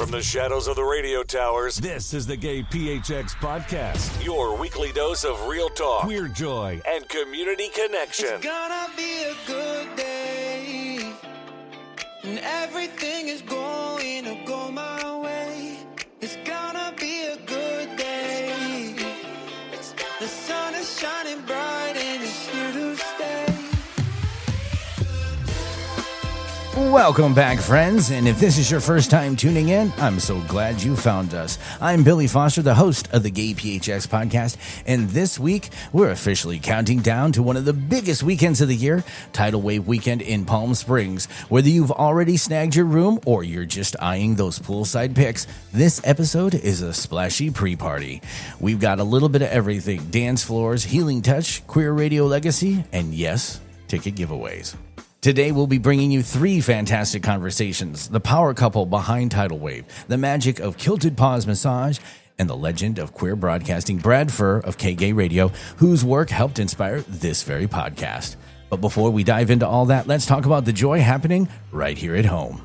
From the shadows of the radio towers, This is the GayPHX Podcast. your weekly dose of real talk, Queer joy. and community connection. It's gonna be a good day, and everything is going to go my way. It's gonna be a good day. The sun is shining bright and it's here to stay. Welcome back, friends, and if this is your first time tuning in, I'm so glad you found us. I'm Billy Foster, the host of the GayPHX Podcast, and this week, we're officially counting down to one of the biggest weekends of the year, Tidal Wave weekend in Palm Springs. Whether you've already snagged your room or you're just eyeing those poolside pics, this episode is a splashy pre-party. We've got a little bit of everything: dance floors, healing touch, queer radio legacy, and yes, ticket giveaways. Today, we'll be bringing you three fantastic conversations: the power couple behind Tidal Wave, the magic of Kilted Paws massage, and the legend of queer broadcasting, Brad Fuhr of KGAY Radio, whose work helped inspire this very podcast. But before we dive into all that, let's talk about the joy happening right here at home.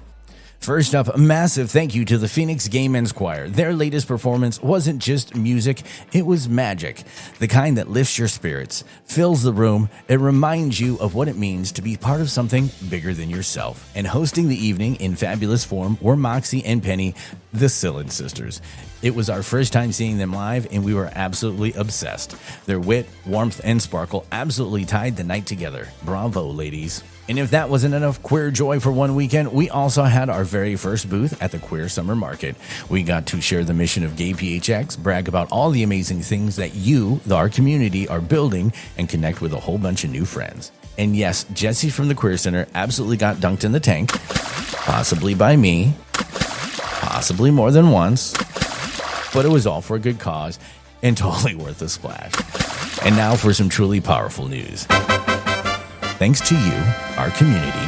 First up, a massive thank you to the Phoenix Gay Men's Choir. Their latest performance wasn't just music, it was magic. The kind that lifts your spirits, fills the room, and reminds you of what it means to be part of something bigger than yourself. And hosting the evening in fabulous form were Moxie and Penny, the Sillin sisters. It was our first time seeing them live, and we were absolutely obsessed. Their wit, warmth, and sparkle absolutely tied the night together. Bravo, ladies. And if that wasn't enough queer joy for one weekend, we also had our very first booth at the Queer Summer Market. We got to share the mission of GayPHX, brag about all the amazing things that you, our community, are building, and connect with a whole bunch of new friends. And yes, Jesse from the Queer Center absolutely got dunked in the tank, possibly by me, possibly more than once, but it was all for a good cause and totally worth the splash. And now for some truly powerful news. Thanks to you, our community,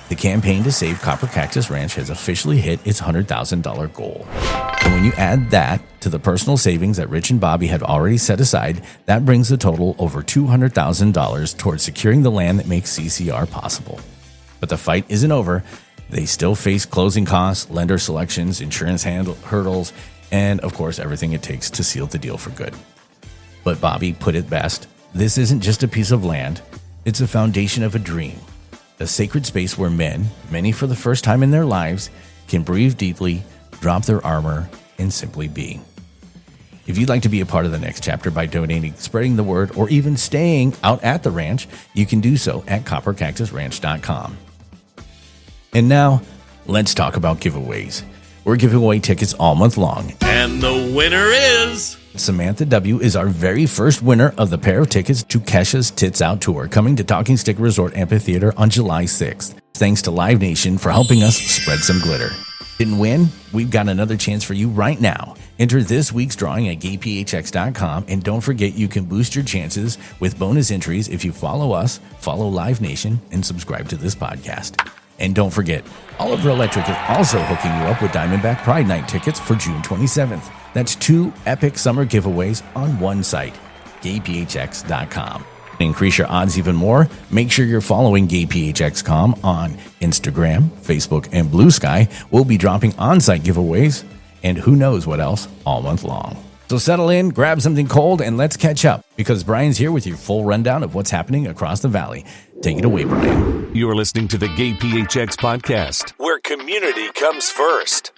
the campaign to save Copper Cactus Ranch has officially hit its $100,000 goal. And when you add that to the personal savings that Rich and Bobby had already set aside, that brings the total over $200,000 towards securing the land that makes CCR possible. But the fight isn't over. They still face closing costs, lender selections, insurance hurdles, and of course everything it takes to seal the deal for good. But Bobby put it best: this isn't just a piece of land. It's a foundation of a dream, a sacred space where men, many for the first time in their lives, can breathe deeply, drop their armor, and simply be. If you'd like to be a part of the next chapter by donating, spreading the word, or even staying out at the ranch, you can do so at coppercactusranch.com. And now, let's talk about giveaways. We're giving away tickets all month long. And the winner is... Samantha W. is our very first winner of the pair of tickets to Kesha's Tits Out Tour, coming to Talking Stick Resort Amphitheater on July 6th. Thanks to Live Nation for helping us spread some glitter. Didn't win? We've got another chance for you right now. Enter this week's drawing at gayphx.com, and don't forget you can boost your chances with bonus entries if you follow us, follow Live Nation, and subscribe to this podcast. And don't forget, Oliver Electric is also hooking you up with Diamondback Pride Night tickets for June 27th. That's two epic summer giveaways on one site, gayphx.com. To increase your odds even more, make sure you're following GayPHX.com on Instagram, Facebook, and Blue Sky. We'll be dropping on-site giveaways and who knows what else all month long. So settle in, grab something cold, and let's catch up, because Brian's here with your full rundown of what's happening across the valley. Take it away, Brian. You're listening to the GayPHX Podcast. where community comes first.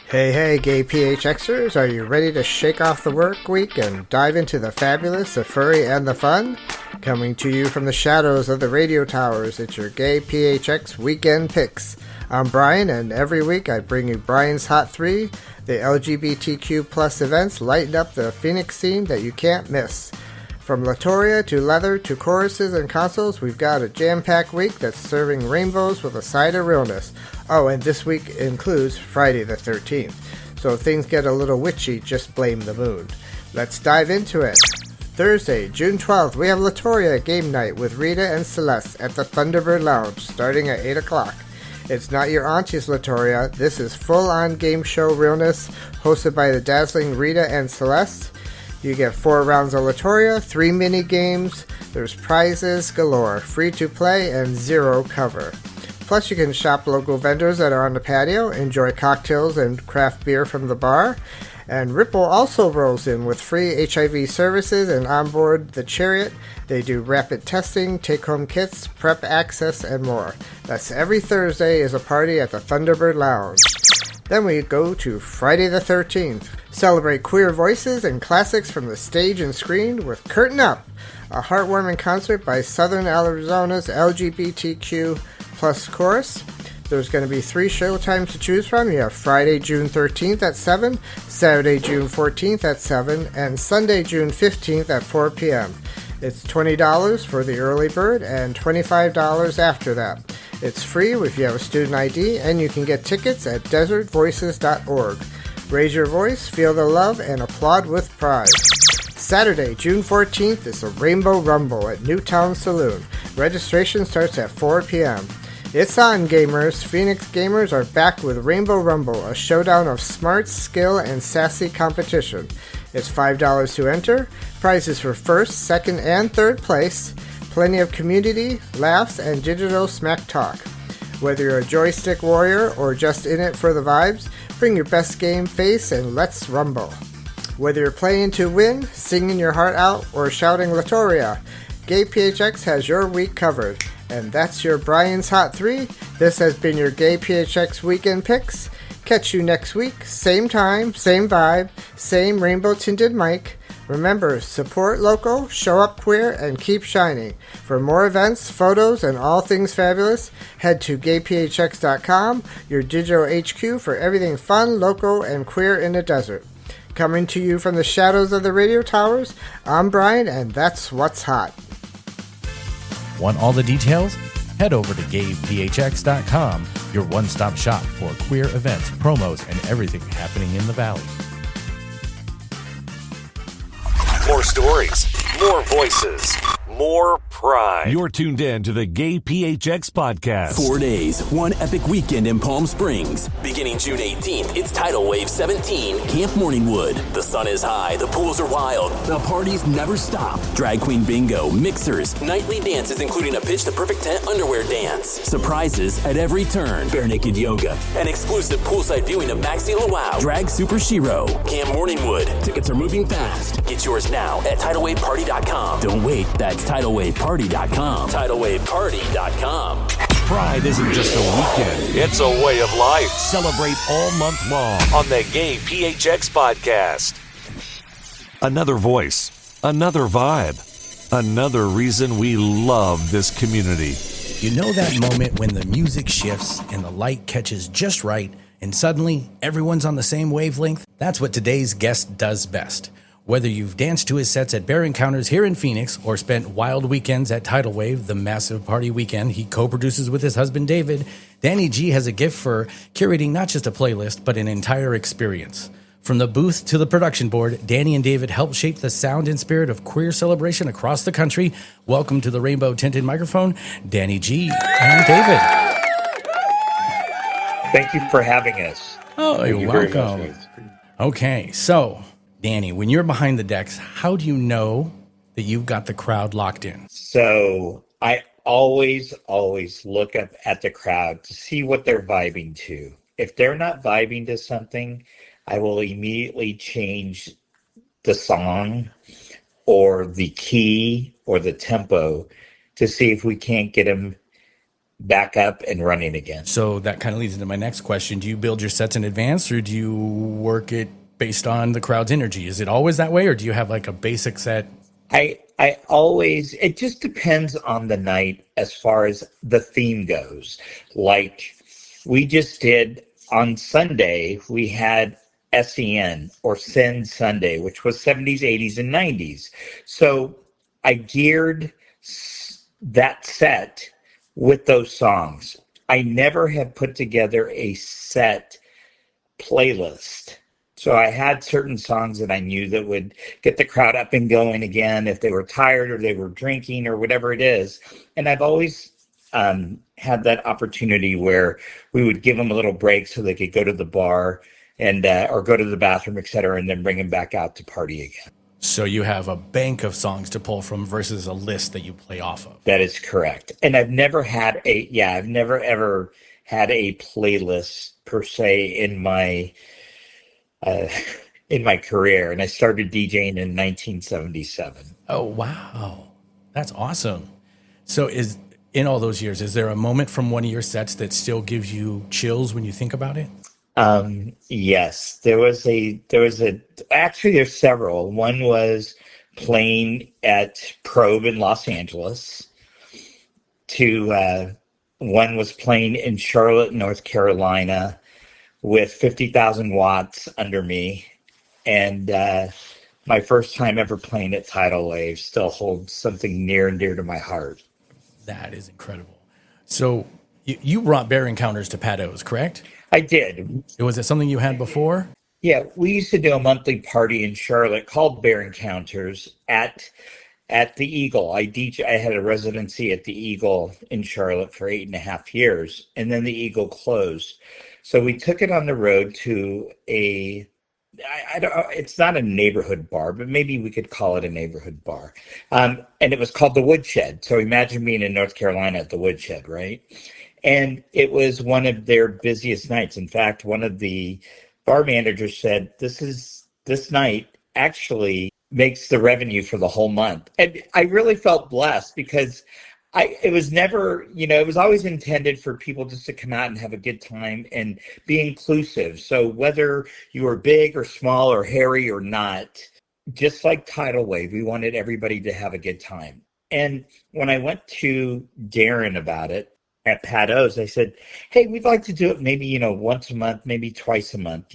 Hey, Gay PHXers, are you ready to shake off the work week and dive into the fabulous, the furry, and the fun? Coming to you from the shadows of the radio towers, it's your Gay PHX Weekend Picks. I'm Brian, and every week I bring you Brian's Hot 3, the LGBTQ plus events lighting up the Phoenix scene that you can't miss. From Latoria to leather to choruses and consoles, we've got a jam-packed week that's serving rainbows with a side of realness. Oh, and this week includes Friday the 13th. So if things get a little witchy, just blame the moon. Let's dive into it. Thursday, June 12th, we have Latoria game night with Rita and Celeste at the Thunderbird Lounge, starting at 8 o'clock. It's not your auntie's Latoria. This is full-on game show realness, hosted by the dazzling Rita and Celeste. You get 4 rounds of Latoria, 3 mini games, there's prizes galore, free to play, and 0 cover. Plus, you can shop local vendors that are on the patio, enjoy cocktails and craft beer from the bar. And Ripple also rolls in with free HIV services, and onboard the Chariot, they do rapid testing, take-home kits, prep access, and more. That's every Thursday is a party at the Thunderbird Lounge. Then we go to Friday the 13th. Celebrate queer voices and classics from the stage and screen with Curtain Up, a heartwarming concert by Southern Arizona's LGBTQ plus chorus. There's going to be 3 show times to choose from. You have Friday, June 13th at 7, Saturday, June 14th at 7, and Sunday, June 15th at 4 p.m. It's $20 for the early bird and $25 after that. It's free if you have a student ID, and you can get tickets at desertvoices.org. Raise your voice, feel the love, and applaud with pride. Saturday, June 14th is the Rainbow Rumble at Newtown Saloon. Registration starts at 4 p.m. It's on, gamers. Phoenix gamers are back with Rainbow Rumble, a showdown of smarts, skill, and sassy competition. It's $5 to enter. Prizes for first, second, and third place. Plenty of community, laughs, and digital smack talk. Whether you're a joystick warrior or just in it for the vibes, bring your best game face and let's rumble. Whether you're playing to win, singing your heart out, or shouting Latoria, GayPHX has your week covered. And that's your Brian's Hot 3. This has been your GayPHX Weekend Picks. Catch you next week, same time, same vibe, same rainbow-tinted mic. Remember, support local, show up queer, and keep shining. For more events, photos, and all things fabulous, head to gayphx.com, your digital HQ for everything fun, local, and queer in the desert. Coming to you from the shadows of the radio towers, I'm Brian, and that's what's hot. Want all the details? Head over to GayPHX.com, your one-stop shop for queer events, promos, and everything happening in the Valley. More stories, more voices, more pride. You're tuned in to the GayPHX Podcast. 4 days, one epic weekend in Palm Springs. Beginning June 18th, it's Tidal Wave 17, Camp Morningwood. The sun is high, the pools are wild, the parties never stop. Drag queen bingo, mixers, nightly dances including a Pitch the Perfect Tent underwear dance. Surprises at every turn, bare naked yoga, an exclusive poolside viewing of Maxi Luau, Drag Super Shiro, Camp Morningwood. Tickets are moving fast. Get yours now at TidalWaveParty.com. Don't wait, that's TidalWaveParty.com. TidalWaveParty.com. Pride isn't just a weekend. It's a way of life. Celebrate all month long. On the GayPHX Podcast. Another voice, another vibe, another reason we love this community. You know that moment when the music shifts and the light catches just right, and suddenly everyone's on the same wavelength? That's what today's guest does best. Whether you've danced to his sets at Bear Encounters here in Phoenix or spent wild weekends at Tidal Wave, the massive party weekend he co-produces with his husband David, Danny G has a gift for curating not just a playlist, but an entire experience. From the booth to the production board, Danny and David help shape the sound and spirit of queer celebration across the country. Welcome to the rainbow-tinted microphone, Danny G and David. Thank you for having us. Oh, you're welcome. Okay, so Danny, when you're behind the decks, how do you know that you've got the crowd locked in? So I always look up at the crowd to see what they're vibing to. If they're not vibing to something, I will immediately change the song or the key or the tempo to see if we can't get them back up and running again. So that kind of leads into my next question. Do you build your sets in advance, or do you work it based on the crowd's energy? Is it always that way, or do you have like a basic set? I always, it just depends on the night as far as the theme goes. Like we just did on Sunday, we had SEN or Sin Sunday, which was 70s, 80s, and 90s. So I geared that set with those songs. I never have put together a set playlist. So I had certain songs that I knew that would get the crowd up and going again if they were tired or they were drinking or whatever it is. And I've always had that opportunity where we would give them a little break so they could go to the bar and or go to the bathroom, et cetera, and then bring them back out to party again. So you have a bank of songs to pull from versus a list that you play off of. That is correct. And I've never ever had a playlist per se uh, in my career. And I started DJing in 1977. Oh, wow. That's awesome. So in all those years, is there a moment from one of your sets that still gives you chills when you think about it? Yes, actually there's several. One was playing at Probe in Los Angeles. One was playing in Charlotte, North Carolina with 50,000 watts under me. And, my first time ever playing at Tidal Wave still holds something near and dear to my heart. That is incredible. So you brought Bear Encounters to Pados, correct? I did. Was it something you had before? Yeah, we used to do a monthly party in Charlotte called Bear Encounters at the Eagle. I had a residency at the Eagle in Charlotte for 8.5 years, and then the Eagle closed. So we took it on the road to I don't. It's not a neighborhood bar, but maybe we could call it a neighborhood bar. And it was called the Woodshed. So imagine being in North Carolina at the Woodshed, right? And it was one of their busiest nights. In fact, one of the bar managers said, this night actually makes the revenue for the whole month. And I really felt blessed because it was never, it was always intended for people just to come out and have a good time and be inclusive. So whether you were big or small or hairy or not, just like Tidal Wave, we wanted everybody to have a good time. And when I went to Darren about it at Pados, I said, hey, we'd like to do it maybe, once a month, maybe twice a month,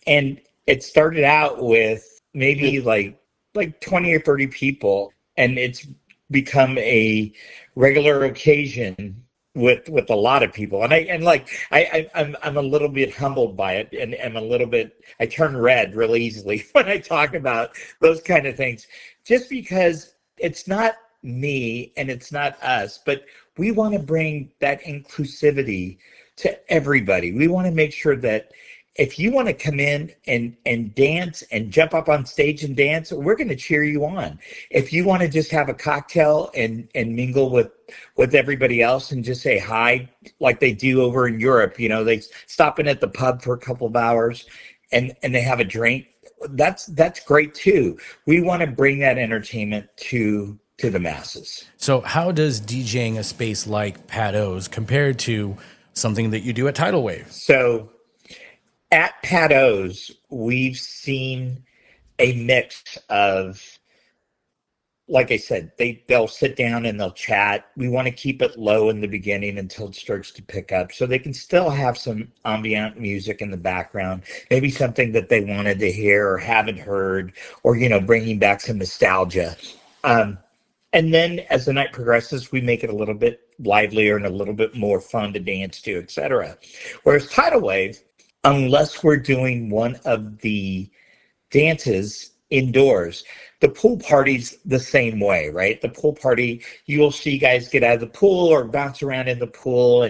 and it started out with maybe like 20 or 30 people. And it's become a regular occasion with a lot of people, and I'm a little bit humbled by it, and I turn red really easily when I talk about those kind of things, just because it's not me and it's not us, but we want to bring that inclusivity to everybody. We want to make sure that if you want to come in and dance and jump up on stage and dance, we're going to cheer you on. If you want to just have a cocktail and mingle with everybody else and just say hi, like they do over in Europe, they stop in at the pub for a couple of hours and they have a drink. That's great too. We want to bring that entertainment to the masses. So how does DJing a space like Pados compare to something that you do at Tidal Wave? So at Pados, we've seen a mix of, like I said, they'll sit down and they'll chat. We want to keep it low in the beginning until it starts to pick up, so they can still have some ambient music in the background, maybe something that they wanted to hear or haven't heard, or bringing back some nostalgia. And then as the night progresses, we make it a little bit livelier and a little bit more fun to dance to, etc. Whereas Tidal Wave, unless we're doing one of the dances indoors, the pool party's the same way, right? The pool party, you'll see guys get out of the pool or bounce around in the pool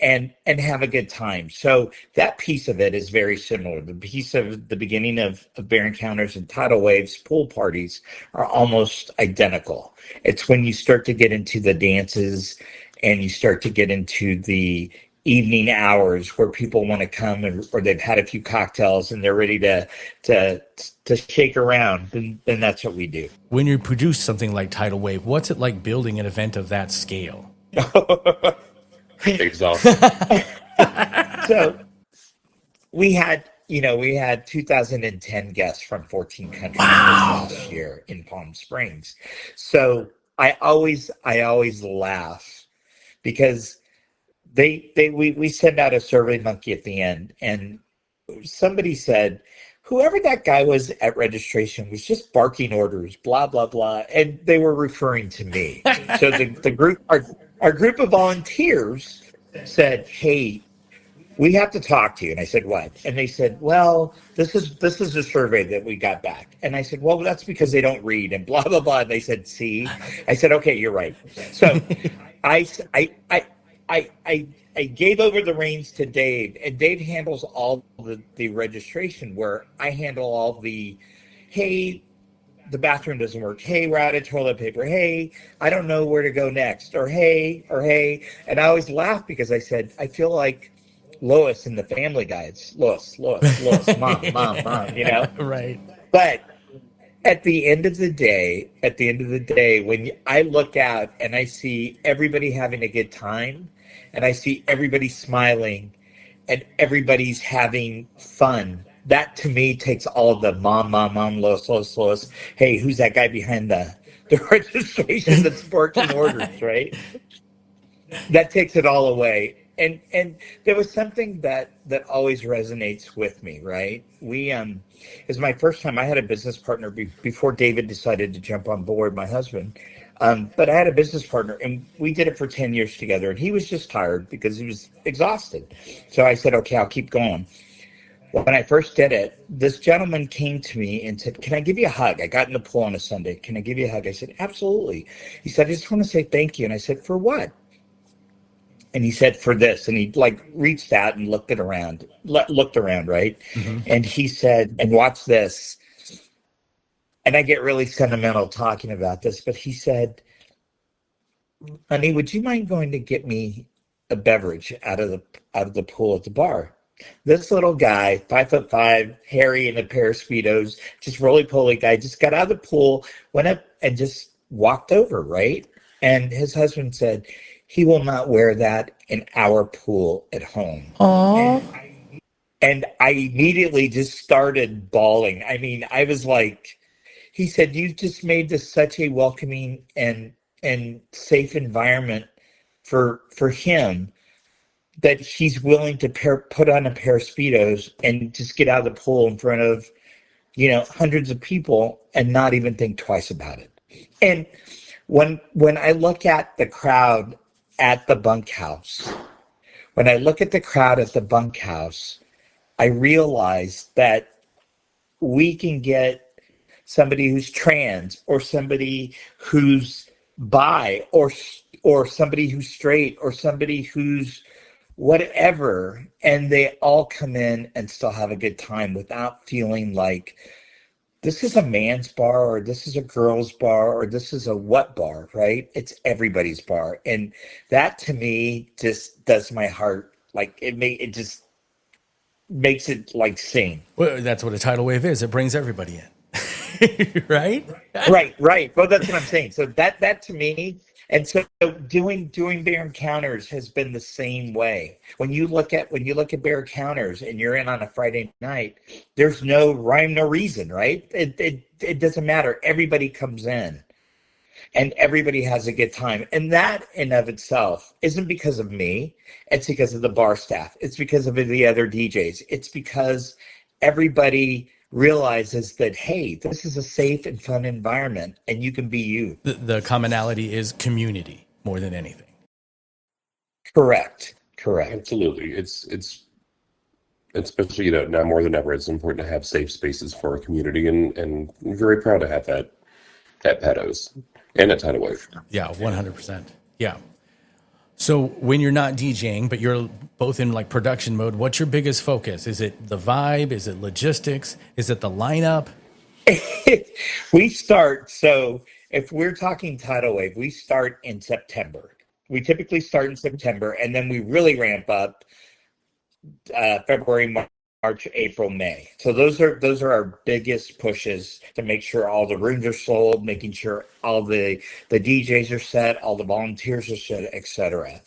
and have a good time. So that piece of it is very similar. The piece of the beginning of Bear Encounters and Tidal Waves pool parties are almost identical. It's when you start to get into the dances and you start to get into the evening hours where people want to come or they've had a few cocktails and they're ready to shake around, then that's what we do. When you produce something like Tidal Wave, what's it like building an event of that scale? Exhausting. So we had 2010 guests from 14 countries last year in Palm Springs. So I always laugh because we send out a survey monkey at the end, and somebody said, whoever that guy was at registration was just barking orders, blah, blah, blah. And they were referring to me. So the group, our group of volunteers said, hey, we have to talk to you. And I said, what? And they said, well, this is a survey that we got back. And I said, well, that's because they don't read and blah, blah, blah. And they said, see? I said, okay, you're right. So I gave over the reins to Dave, and Dave handles all the registration, where I handle all the, hey, the bathroom doesn't work. Hey, we're out of toilet paper. Hey, I don't know where to go next. Or hey. And I always laugh because I said, I feel like Lois in the Family Guy. It's Lois, mom, you know? Right. But at the end of the day, when I look out and I see everybody having a good time and I see everybody smiling and everybody's having fun, that to me takes all the mom, Lois. Hey, who's that guy behind the registration that's barking orders, right? That takes it all away. And there was something that always resonates with me, right? It was my first time. I had a business partner before David decided to jump on board, my husband. But I had a business partner, and we did it for 10 years together, and he was just tired because he was exhausted. So I said, okay, I'll keep going. When I first did it, this gentleman came to me and said, can I give you a hug? I got in the pool on a Sunday. Can I give you a hug? I said, absolutely. He said, I just want to say thank you. And I said, for what? And he said, for this. And he reached out and looked around, right? Mm-hmm. And he said, and watch this. And I get really sentimental talking about this, but he said, honey, would you mind going to get me a beverage out of the pool at the bar? This little guy, 5'5", hairy in a pair of Speedos, just roly-poly guy, just got out of the pool, went up and just walked over, right? And his husband said, he will not wear that in our pool at home. Aww. And I immediately just started bawling. I mean, I was like, he said, you've just made this such a welcoming and safe environment for him that he's willing to put on a pair of Speedos and just get out of the pool in front of, hundreds of people and not even think twice about it. And when I look at the crowd at the bunkhouse, I realize that we can get somebody who's trans or somebody who's bi or somebody who's straight or somebody who's whatever, and they all come in and still have a good time without feeling like this is a man's bar or this is a girl's bar or this is a what bar, right? It's everybody's bar. And that to me just does my heart, like it just makes it like sing. Well, that's what a tidal wave is. It brings everybody in. Right? Right. Well, that's what I'm saying. So that to me, and so doing Bear Encounters has been the same way. When you look at Bear Encounters and you're in on a Friday night, there's no rhyme, no reason, right? It doesn't matter. Everybody comes in and everybody has a good time. And that in of itself isn't because of me. It's because of the bar staff. It's because of the other DJs. It's because everybody realizes that, hey, this is a safe and fun environment and you can be you. The commonality is community more than anything. Correct. Absolutely. It's especially, now more than ever, it's important to have safe spaces for our community, and I'm very proud to have that at Paws and at Tidal Wave. Yeah, 100%. Yeah. So when you're not DJing, but you're both in like production mode, what's your biggest focus? Is it the vibe? Is it logistics? Is it the lineup? So if we're talking Tidal Wave, we start in September. We typically start in September, and then we really ramp up February, March, April, May. So those are our biggest pushes to make sure all the rooms are sold, making sure all the DJs are set, all the volunteers are set, etc.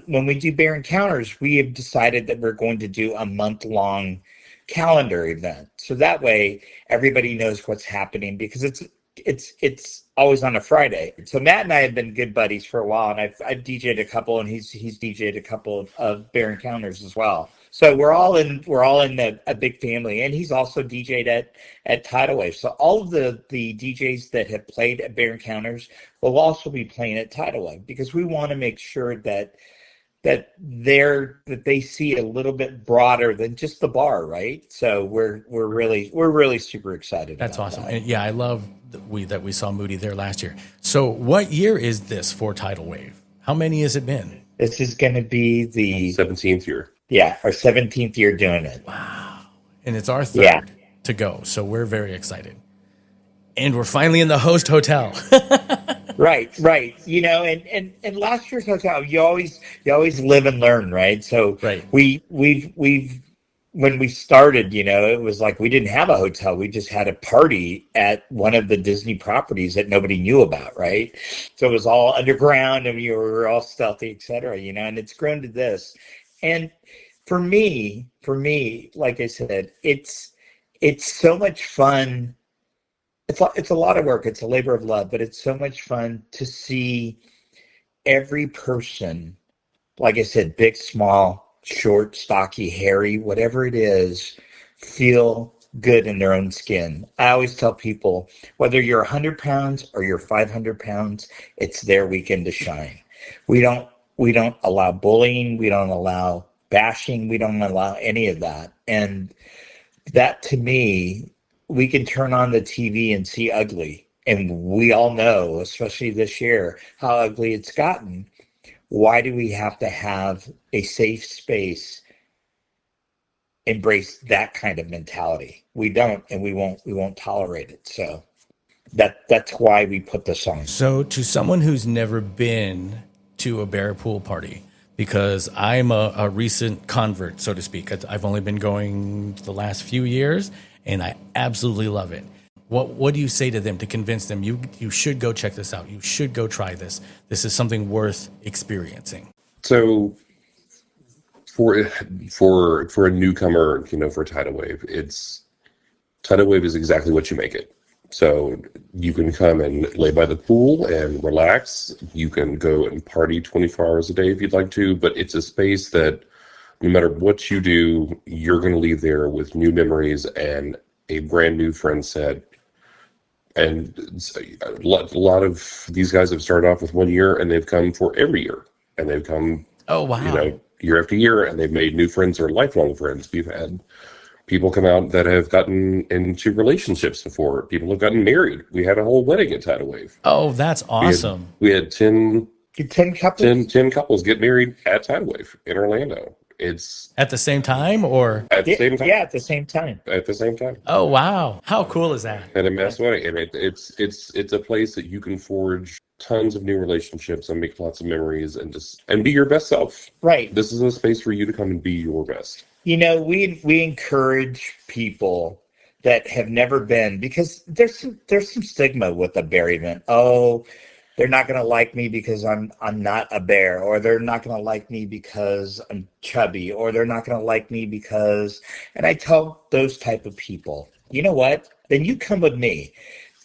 When we do Bear Encounters, we have decided that we're going to do a month-long calendar event. So that way everybody knows what's happening, because it's always on a Friday. So Matt and I have been good buddies for a while, and I've DJ'd a couple, and he's DJ'd a couple of Bear Encounters as well. So we're all in a big family, and he's also DJ'd at Tidal Wave. So all of the DJs that have played at Bear Encounters will also be playing at Tidal Wave, because we want to make sure that they see a little bit broader than just the bar, right? So we're really super excited. That's about awesome. that. And yeah, I love that we saw Moody there last year. So what year is this for Tidal Wave? How many has it been? This is going to be the 17th year. Yeah, our 17th year doing it. Wow. And it's our third to go. So we're very excited. And we're finally in the host hotel. Right. And last year's hotel, you always live and learn, right? So Right. we've when we started, it was like we didn't have a hotel. We just had a party at one of the Disney properties that nobody knew about, right? So it was all underground and we were all stealthy, et cetera, and it's grown to this. And for me, like I said, it's so much fun. It's a lot of work. It's a labor of love, but it's so much fun to see every person, like I said, big, small, short, stocky, hairy, whatever it is, feel good in their own skin. I always tell people, whether you're 100 pounds or you're 500 pounds, it's their weekend to shine. We don't allow bullying. We don't allow bashing. We don't allow any of that. And that, to me, we can turn on the TV and see ugly. And we all know, especially this year, how ugly it's gotten. Why do we have to have a safe space embrace that kind of mentality? We don't, and we won't tolerate it. So that's why we put this on. So to someone who's never been to a bear pool party, because I'm a recent convert, so to speak. I've only been going the last few years, and I absolutely love it. What do you say to them to convince them you should go check this out? You should go try this. This is something worth experiencing. So for a newcomer, for Tidal Wave, Tidal Wave is exactly what you make it. So you can come and lay by the pool and relax. You can go and party 24 hours a day if you'd like to, but it's a space that no matter what you do, you're going to leave there with new memories and a brand new friend set. And a lot of these guys have started off with 1 year and they've come for every year. And they've come, oh, wow, year after year, and they've made new friends or lifelong friends. We've had people come out that have gotten into relationships before. People have gotten married. We had a whole wedding at Tidal Wave. Oh, that's awesome. We had 10 couples? 10 couples get married at Tidal Wave in Orlando. It's at the same time, or at the same time? Yeah, at the same time. At the same time. Oh, wow. How cool is that? And a mass wedding. And it's a place that you can forge tons of new relationships and make lots of memories and be your best self. Right. This is a space for you to come and be your best. We encourage people that have never been, because there's some stigma with a bear event. Oh, they're not going to like me because I'm not a bear, or they're not going to like me because I'm chubby, or they're not going to like me because, and I tell those type of people, you know what? Then you come with me.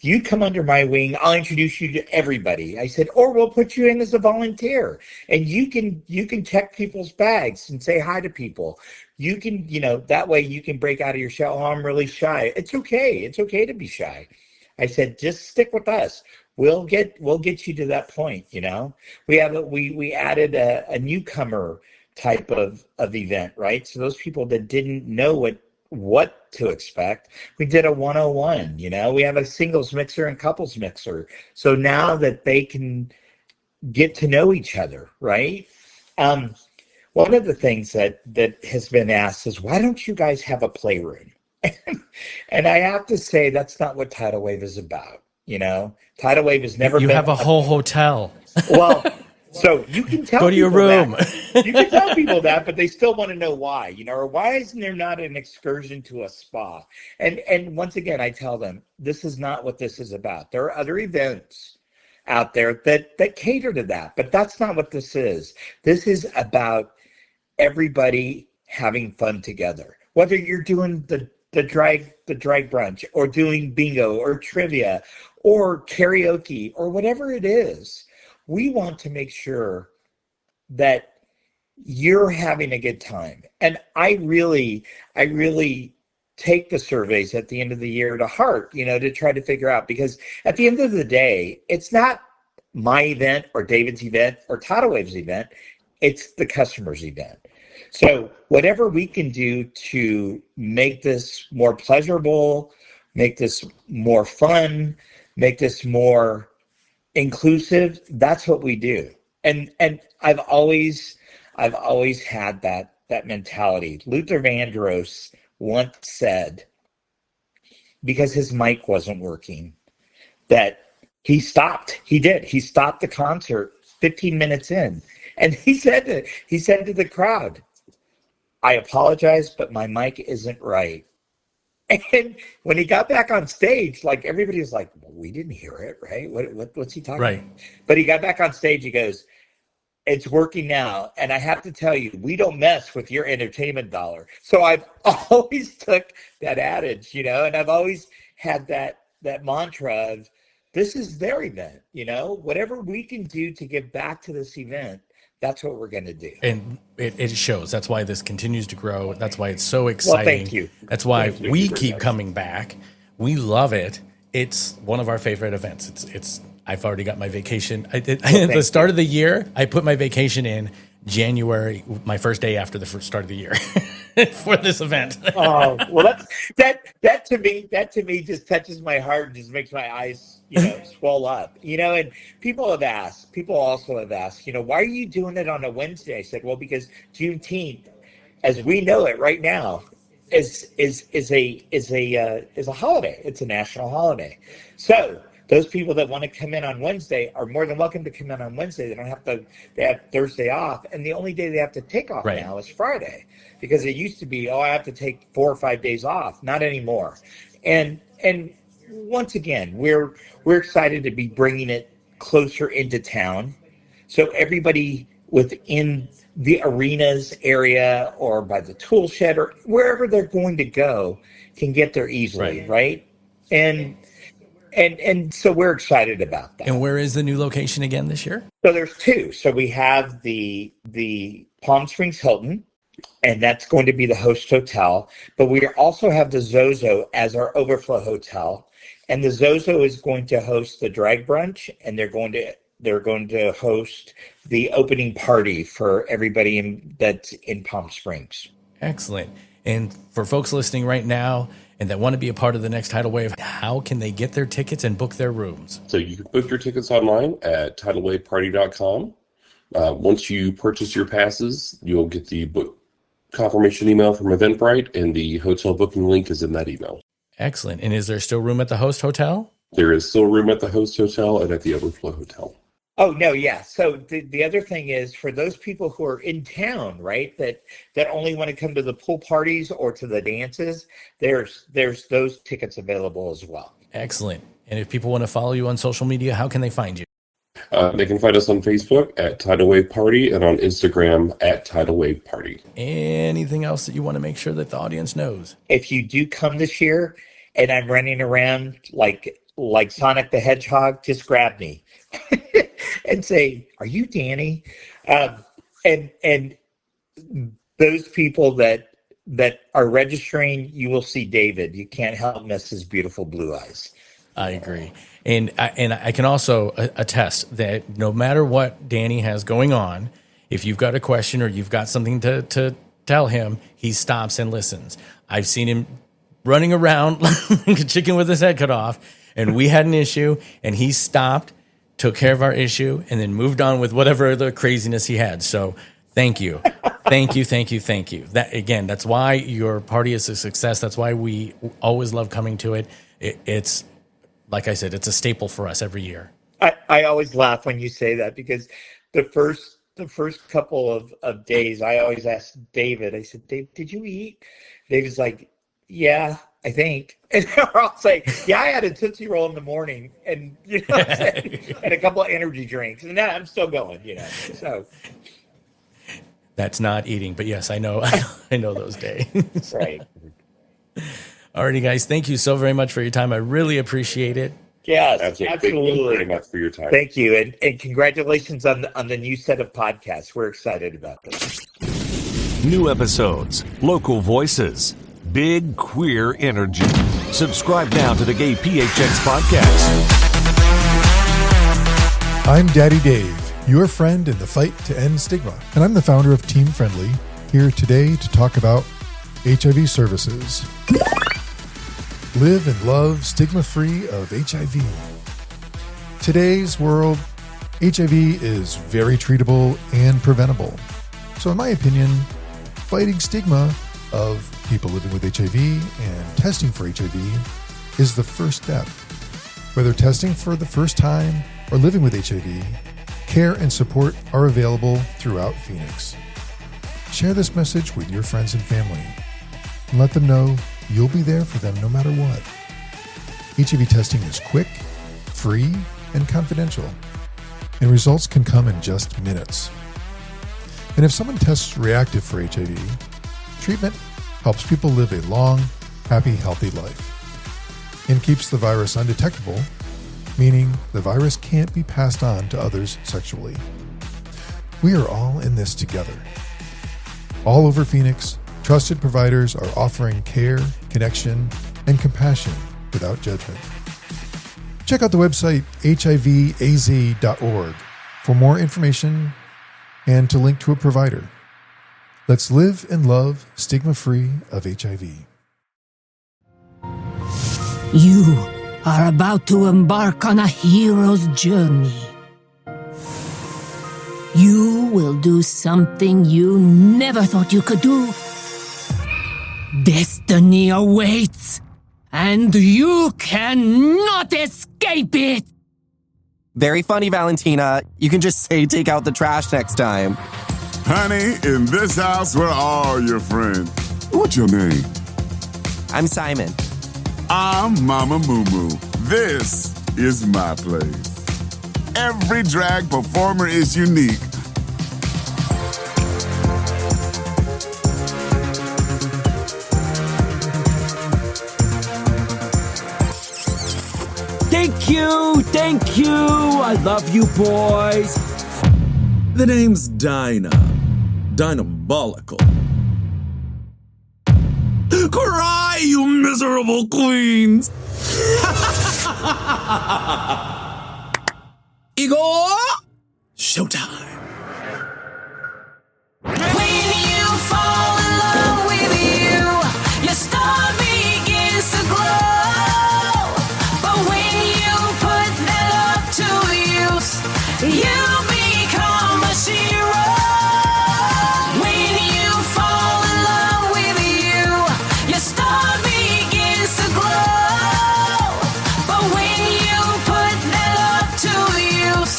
You come under my wing, I'll introduce you to everybody. I said, or we'll put you in as a volunteer, and you can check people's bags and say hi to people. You can, that way you can break out of your shell. Oh, I'm really shy. It's okay. It's okay to be shy. I said, just stick with us. We'll get you to that point. We added a newcomer type of event, right? So those people that didn't know what to expect, we did a 101. We have a singles mixer and couples mixer. So now that they can get to know each other, right? One of the things that has been asked is, why don't you guys have a playroom? And I have to say, that's not what Tidal Wave is about. Tidal Wave has never been. You have a whole hotel. Well, so you can tell go to your room. You can tell people that, but they still want to know why, or why isn't there not an excursion to a spa? And once again, I tell them, this is not what this is about. There are other events out there that cater to that, but that's not what this is. This is about everybody having fun together. Whether you're doing the drag brunch, or doing bingo, or trivia, or karaoke, or whatever it is, we want to make sure that you're having a good time. And I really take the surveys at the end of the year to heart, to try to figure out, because at the end of the day, it's not my event or David's event or Tidal Wave's event, it's the customer's event. So whatever we can do to make this more pleasurable, make this more fun, make this more inclusive, that's what we do. And I've always had that mentality. Luther Vandross once said, because his mic wasn't working, that he stopped. He did. He stopped the concert 15 minutes in. And he said to the crowd, "I apologize, but my mic isn't right." And when he got back on stage, like everybody was like, well, "We didn't hear it, right? What's he talking about?" But he got back on stage. He goes, "It's working now. And I have to tell you, we don't mess with your entertainment dollar." So I've always took that adage, and I've always had that mantra of, this is their event, whatever we can do to give back to this event, that's what we're going to do. And it shows. That's why this continues to grow. That's why it's so exciting. Well, thank you. That's why we keep coming back. We love it. It's one of our favorite events. It's. I've already got my vacation. At the start of the year, I put my vacation in January, my first day after the start of the year for this event. Oh, well, that to me just touches my heart and just makes my eyes, swell up, and people also have asked, why are you doing it on a Wednesday? I said, well, because Juneteenth, as we know it right now, is a holiday. It's a national holiday. So those people that want to come in on Wednesday are more than welcome to come in on Wednesday. They have Thursday off. And the only day they have to take off now is Friday, because it used to be, I have to take 4 or 5 days off. Not anymore. And once again, we're excited to be bringing it closer into town. So everybody within the arenas area or by the tool shed or wherever they're going to go can get there easily. Right. And so we're excited about that. And where is the new location again this year? So there's 2. So we have the Palm Springs Hilton, and that's going to be the host hotel. But we also have the Zozo as our overflow hotel. And the Zozo is going to host the drag brunch, and they're going to host the opening party for everybody that's in Palm Springs. Excellent. And for folks listening right now and that want to be a part of the next Tidal Wave, how can they get their tickets and book their rooms? So you can book your tickets online at tidalwaveparty.com. Once you purchase your passes, you'll get the book confirmation email from Eventbrite, and the hotel booking link is in that email. Excellent. And is there still room at the host hotel? There is still room at the host hotel and at the overflow hotel. Oh, no, yeah. So the other thing is, for those people who are in town, right, that only want to come to the pool parties or to the dances, there's those tickets available as well. Excellent. And if people want to follow you on social media, how can they find you? They can find us on Facebook at Tidal Wave Party and on Instagram at Tidal Wave Party. Anything else that you want to make sure that the audience knows? If you do come this year and I'm running around like Sonic the Hedgehog, just grab me and say, "Are you Danny?" And those people that are registering, you will see David. You can't help miss his beautiful blue eyes. I agree. And I can also attest that no matter what Danny has going on, if you've got a question or you've got something to tell him, he stops and listens. I've seen him running around like a chicken with his head cut off, and we had an issue, and he stopped, took care of our issue, and then moved on with whatever the craziness he had. So thank you. Thank you. That, again, that's why your party is a success. That's why we always love coming to it. It's, like I said, it's a staple for us every year. I always laugh when you say that, because the first couple of days, I always ask David, I said, "Dave, did you eat?" David's like, "Yeah, I think." And we're all saying, "Yeah, I had a Tootsie Roll in the morning and, and a couple of energy drinks. And now I'm still going, so. That's not eating, but yes, I know those days. Right. Alrighty, guys, thank you so very much for your time. I really appreciate it. Yes, Absolutely. absolutely. Thank you very much for your time. Thank you, and congratulations on the new set of podcasts. We're excited about this. New episodes, local voices, big queer energy. Subscribe now to the GayPHX Podcast. I'm Daddy Dave, your friend in the fight to end stigma, and I'm the founder of Team Friendly, here today to talk about HIV services. Live and love stigma-free of HIV. Today's world, HIV is very treatable and preventable. So in my opinion, fighting stigma of people living with HIV and testing for HIV is the first step. Whether testing for the first time or living with HIV, care and support are available throughout Phoenix. Share this message with your friends and family and let them know you'll be there for them no matter what. HIV testing is quick, free, and confidential, and results can come in just minutes. And if someone tests reactive for HIV, treatment helps people live a long, happy, healthy life and keeps the virus undetectable, meaning the virus can't be passed on to others sexually. We are all in this together. All over Phoenix, trusted providers are offering care, connection, and compassion without judgment. Check out the website hivaz.org for more information and to link to a provider. Let's live and love stigma-free of HIV. You are about to embark on a hero's journey. You will do something you never thought you could do. Destiny awaits, and you cannot escape it! Very funny, Valentina. You can just say take out the trash next time. Honey, in this house, we're all your friends. What's your name? I'm Simon. I'm Mama Moo Moo. This is my place. Every drag performer is unique. Thank you, I love you boys. The name's Dinah. Dynabolical. Cry, you miserable queens! Igor, showtime. When you fall in love with you, your star begins to glow. But when you put that love to use, you become a hero. When you fall in love with you, your star begins to glow. But when you put that love to use,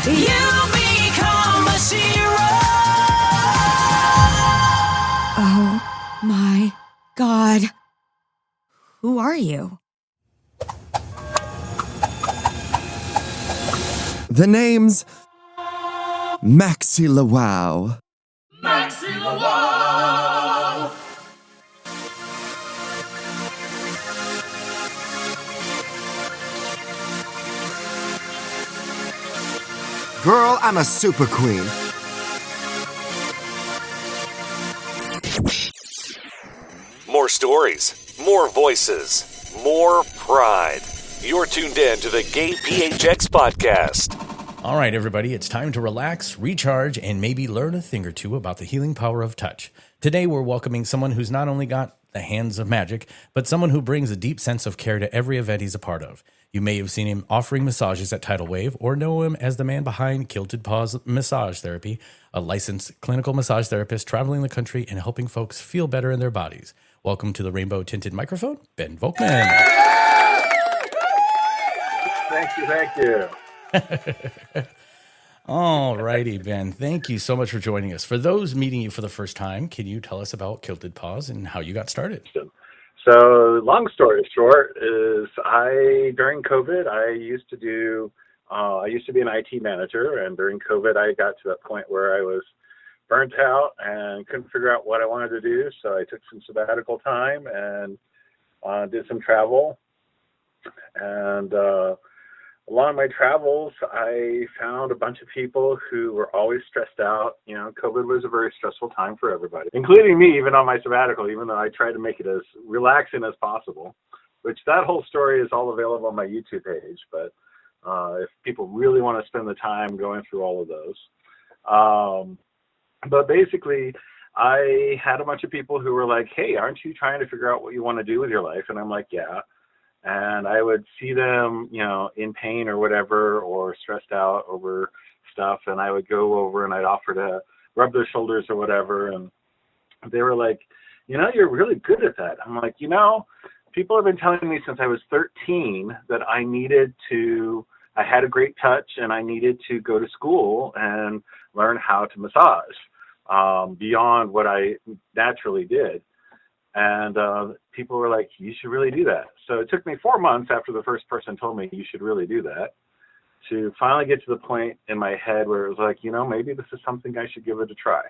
you become a hero. Oh my God. Who are you? The name's Maxi LaWow. Maxi LaWow! Girl, I'm a super queen. More stories, more voices, more pride. You're tuned in to the GayPHX Podcast. All right, everybody, it's time to relax, recharge, and maybe learn a thing or two about the healing power of touch. Today, we're welcoming someone who's not only got the hands of magic, but someone who brings a deep sense of care to every event he's a part of. You may have seen him offering massages at Tidal Wave or know him as the man behind Kilted Paws Massage Therapy, a licensed clinical massage therapist traveling the country and helping folks feel better in their bodies. Welcome to the rainbow-tinted microphone, Ben Volkmann. Thank you. All righty, Ben. Thank you so much for joining us. For those meeting you for the first time, can you tell us about Kilted Paws and how you got started? So, long story short is during COVID, I used to be an IT manager, and during COVID, I got to that point where I was burnt out and couldn't figure out what I wanted to do. So I took some sabbatical time and did some travel. And along my travels, I found a bunch of people who were always stressed out. You know, COVID was a very stressful time for everybody, including me, even on my sabbatical, even though I tried to make it as relaxing as possible, which that whole story is all available on my YouTube page. But if people really want to spend the time going through all of those. But basically, I had a bunch of people who were like, hey, aren't you trying to figure out what you want to do with your life? And I'm like, yeah. And I would see them, you know, in pain or whatever, or stressed out over stuff. And I would go over and I'd offer to rub their shoulders or whatever. And they were like, you know, you're really good at that. I'm like, you know, people have been telling me since I was 13 that I had a great touch and I needed to go to school and learn how to massage beyond what I naturally did. And people were like, you should really do that. So it took me 4 months after the first person told me you should really do that to finally get to the point in my head where it was like, maybe this is something I should give it a try.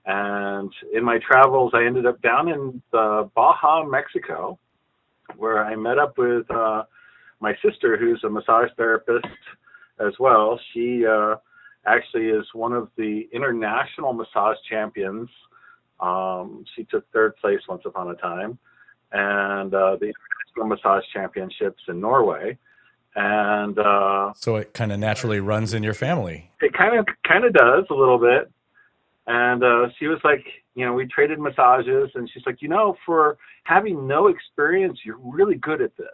And in my travels, I ended up down in Baja, Mexico, where I met up with my sister, who's a massage therapist as well. She actually is one of the international massage champions. She took 3rd place once upon a time, and the International Massage Championships in Norway. And so it kind of naturally runs in your family. It kind of does a little bit. And she was like, we traded massages, and she's like, for having no experience, you're really good at this.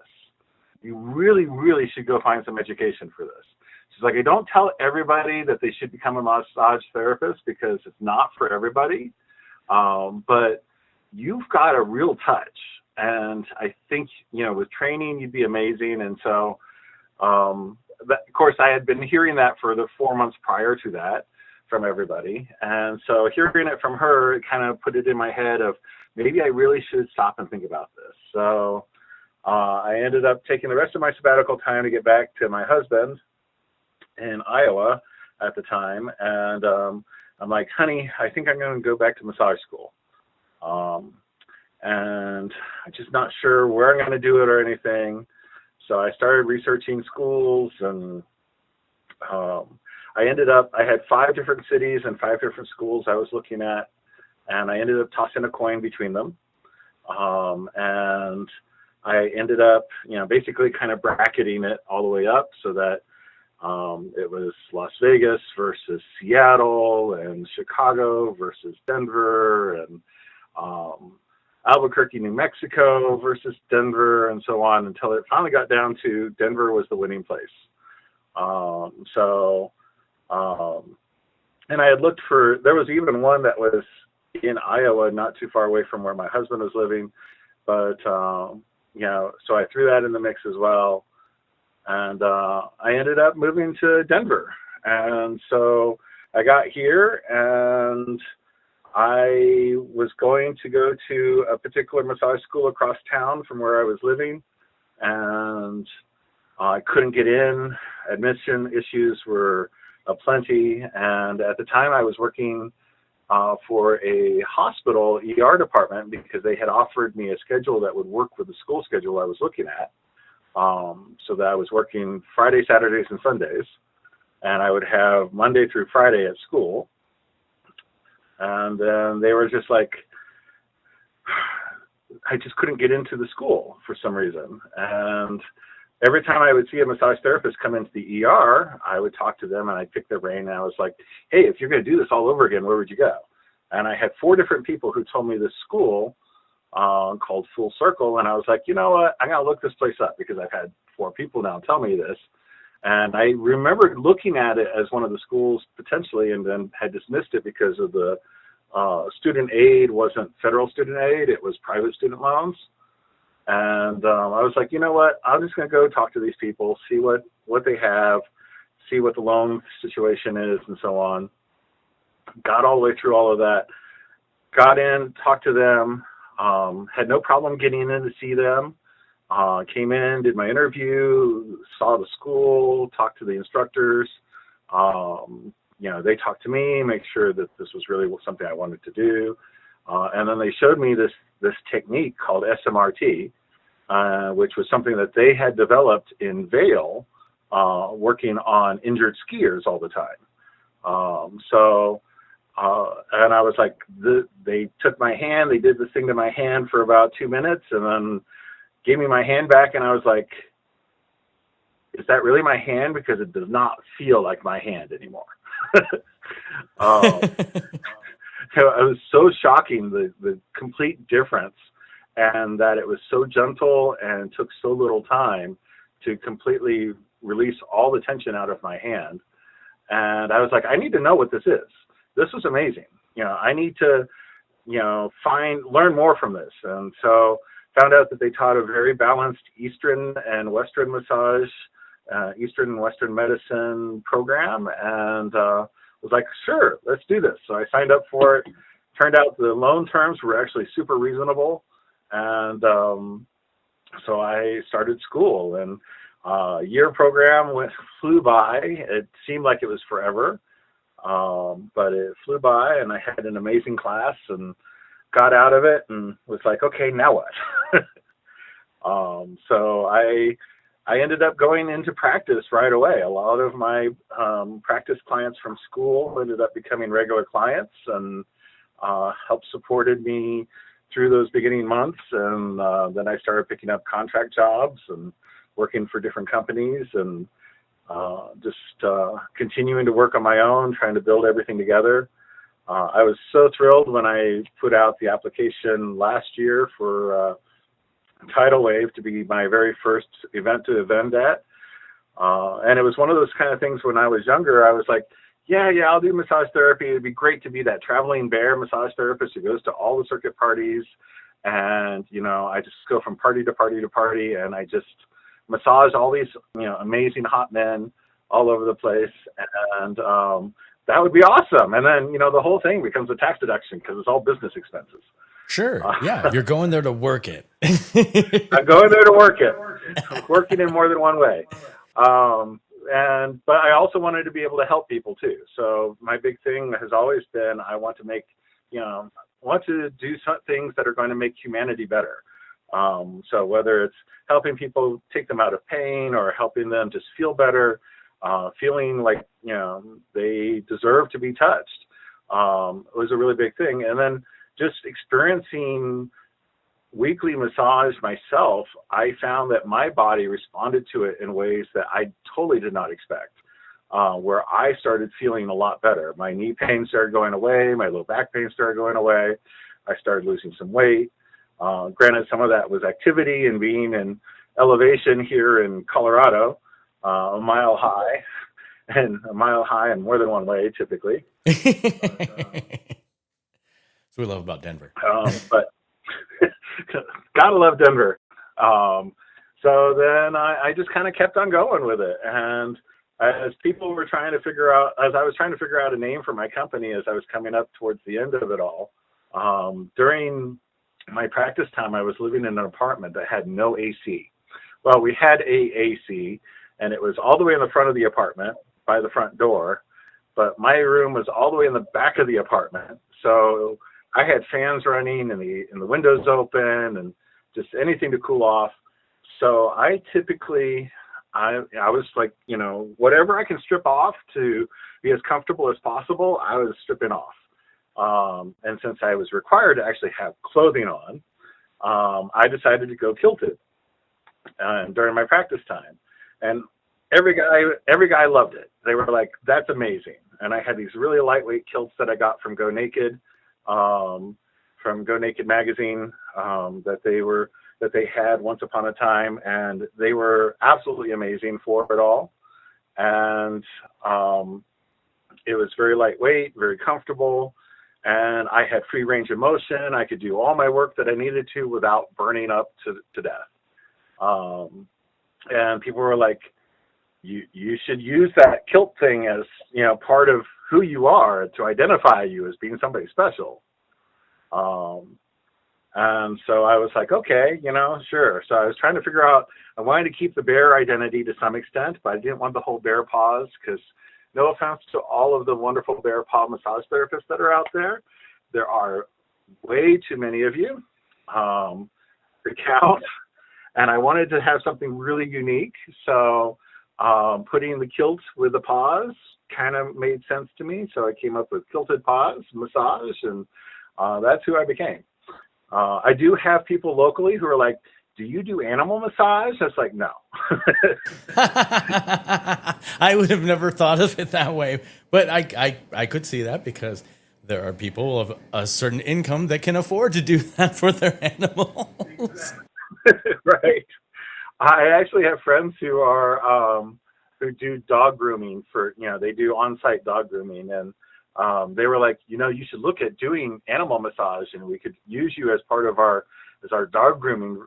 You really, really should go find some education for this. She's like, I don't tell everybody that they should become a massage therapist because it's not for everybody. But you've got a real touch. And I think, with training, you'd be amazing. And so, of course, I had been hearing that for the 4 months prior to that from everybody. And so hearing it from her, it kind of put it in my head of maybe I really should stop and think about this. So I ended up taking the rest of my sabbatical time to get back to my husband in Iowa at the time. And I'm like, honey, I think I'm going to go back to massage school. And I'm just not sure where I'm going to do it or anything. So I started researching schools, and I had 5 different cities and 5 different schools I was looking at, and I ended up tossing a coin between them. And I ended up, basically kind of bracketing it all the way up so that it was Las Vegas versus Seattle and Chicago versus Denver and Albuquerque, New Mexico versus Denver, and so on, until it finally got down to Denver was the winning place. And I had looked there was even one that was in Iowa, not too far away from where my husband was living. But, so I threw that in the mix as well. And I ended up moving to Denver. And so I got here, and I was going to go to a particular massage school across town from where I was living. And I couldn't get in. Admission issues were aplenty. And at the time I was working for a hospital ER department because they had offered me a schedule that would work with the school schedule I was looking at. So that I was working Friday, Saturdays, and Sundays. And I would have Monday through Friday at school. And then they were just like, I just couldn't get into the school for some reason. And every time I would see a massage therapist come into the ER, I would talk to them and I'd pick their brain. And I was like, hey, if you're going to do this all over again, where would you go? And I had 4 different people who told me this school called Full Circle. And I was like, you know what? I'm going to look this place up because I've had 4 people now tell me this. And I remembered looking at it as one of the schools potentially, and then had dismissed it because of the student aid wasn't federal student aid. It was private student loans. And I was like, you know what? I'm just going to go talk to these people, see what they have, see what the loan situation is, and so on. Got all the way through all of that. Got in, talked to them, had no problem getting in to see them. Came in, did my interview, saw the school, talked to the instructors. They talked to me, make sure that this was really something I wanted to do. And then they showed me this technique called SMRT, which was something that they had developed in Vail, working on injured skiers all the time. And I was like, they took my hand, they did this thing to my hand for about 2 minutes, and then gave me my hand back, and I was like, is that really my hand? Because it does not feel like my hand anymore. It was so shocking, the complete difference, and that it was so gentle and took so little time to completely release all the tension out of my hand. And I was like, I need to know what this is. This was amazing. I need to, learn more from this. And so found out that they taught a very balanced Eastern and Western massage, Eastern and Western medicine program, and was like, sure, let's do this. So I signed up for it. Turned out the loan terms were actually super reasonable, and so I started school. And year program flew by. It seemed like it was forever, but it flew by, and I had an amazing class and got out of it and was like, okay, now what? So I ended up going into practice right away. A lot of my practice clients from school ended up becoming regular clients and helped supported me through those beginning months. And then I started picking up contract jobs and working for different companies and just continuing to work on my own, trying to build everything together. I was so thrilled when I put out the application last year for Tidal Wave to be my very first event to event at. And it was one of those kind of things when I was younger, I was like, yeah, I'll do massage therapy. It'd be great to be that traveling bear massage therapist who goes to all the circuit parties. And, I just go from party to party to party, and I just massage all these, amazing hot men all over the place. And that would be awesome. And then, the whole thing becomes a tax deduction because it's all business expenses. Sure. Yeah. You're going there to work it. I'm going there to work it. I'm working in more than one way. But I also wanted to be able to help people too. So my big thing has always been, I want to do some things that are going to make humanity better. So whether it's helping people, take them out of pain, or helping them just feel better, feeling like, they deserve to be touched, was a really big thing. And then just experiencing weekly massage myself, I found that my body responded to it in ways that I totally did not expect, where I started feeling a lot better. My knee pain started going away. My low back pain started going away. I started losing some weight. Granted, some of that was activity and being in elevation here in Colorado, a mile high and more than one way, typically. That's what we love about Denver. But gotta love Denver. So then I just kind of kept on going with it. And as people were trying to figure out, as I was trying to figure out a name for my company, as I was coming up towards the end of it all, during my practice time, I was living in an apartment that had no AC. Well, we had AC, and it was all the way in the front of the apartment by the front door, but my room was all the way in the back of the apartment. So I had fans running and the windows open and just anything to cool off. So I typically, I was like, whatever I can strip off to be as comfortable as possible, I was stripping off. And since I was required to actually have clothing on, I decided to go kilted during my practice time. And every guy loved it. They were like, that's amazing. And I had these really lightweight kilts that I got from Go Naked, from Go Naked magazine, that they had once upon a time, and they were absolutely amazing for it all. And it was very lightweight, very comfortable, and I had free range of motion. I could do all my work that I needed to without burning up to death. And people were like, you should use that kilt thing as, part of who you are, to identify you as being somebody special. And so I was like, okay, sure. So I was trying to figure out, I wanted to keep the bear identity to some extent, but I didn't want the whole bear paws, because no offense to all of the wonderful bear paw massage therapists that are out there, there are way too many of you to count. And I wanted to have something really unique. So putting the kilt with the paws kind of made sense to me. So I came up with Kilted Paws Massage, and that's who I became. I do have people locally who are like, do you do animal massage? I was like, no. I would have never thought of it that way. But I could see that, because there are people of a certain income that can afford to do that for their animals. Right. I actually have friends who are who do dog grooming for, they do on-site dog grooming, and they were like, you should look at doing animal massage, and we could use you as part of our as our dog grooming,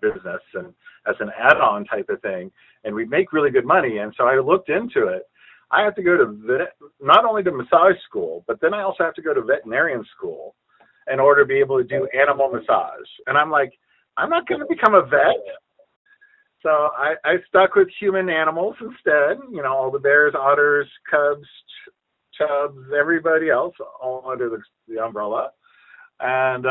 business, and as an add-on type of thing, and we make really good money. And so I looked into it. I have to go to not only to massage school, but then I also have to go to veterinarian school in order to be able to do animal massage. And I'm like, I'm not going to become a vet. So I stuck with human animals instead, all the bears, otters, cubs, chubs, everybody else, all under the umbrella. And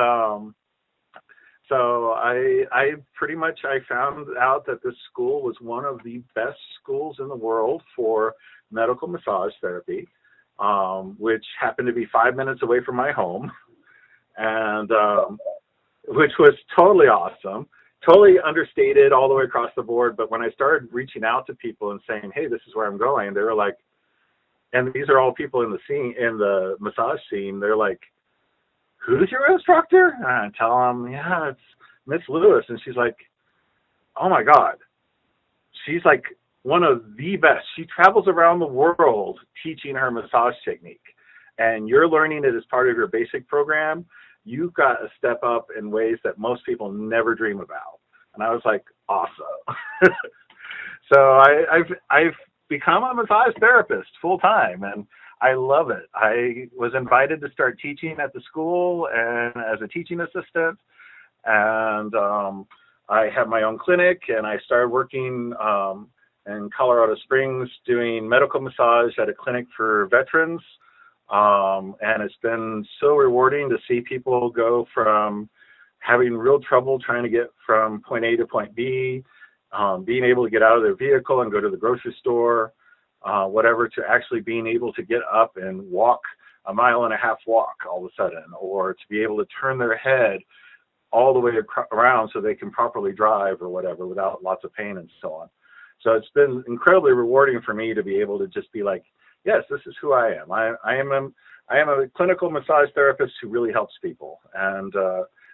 so I pretty much found out that this school was one of the best schools in the world for medical massage therapy, which happened to be 5 minutes away from my home, and which was totally awesome, totally understated all the way across the board. But when I started reaching out to people and saying, hey, this is where I'm going, they were like, and these are all people in the massage scene, they're like, who's your instructor? And I tell them, yeah, it's Miss Lewis. And she's like, oh my God. She's like one of the best. She travels around the world teaching her massage technique. And you're learning it as part of your basic program. You've got to step up in ways that most people never dream about. And I was like, awesome. So I've become a massage therapist full time, and I love it. I was invited to start teaching at the school and as a teaching assistant, and I have my own clinic, and I started working in Colorado Springs doing medical massage at a clinic for veterans, and it's been so rewarding to see people go from having real trouble trying to get from point A to point B, being able to get out of their vehicle and go to the grocery store, whatever, to actually being able to get up and walk a 1.5 mile walk all of a sudden, or to be able to turn their head all the way around so they can properly drive or whatever without lots of pain and so on. So it's been incredibly rewarding for me to be able to just be like, yes, this is who I am. I am a clinical massage therapist who really helps people, and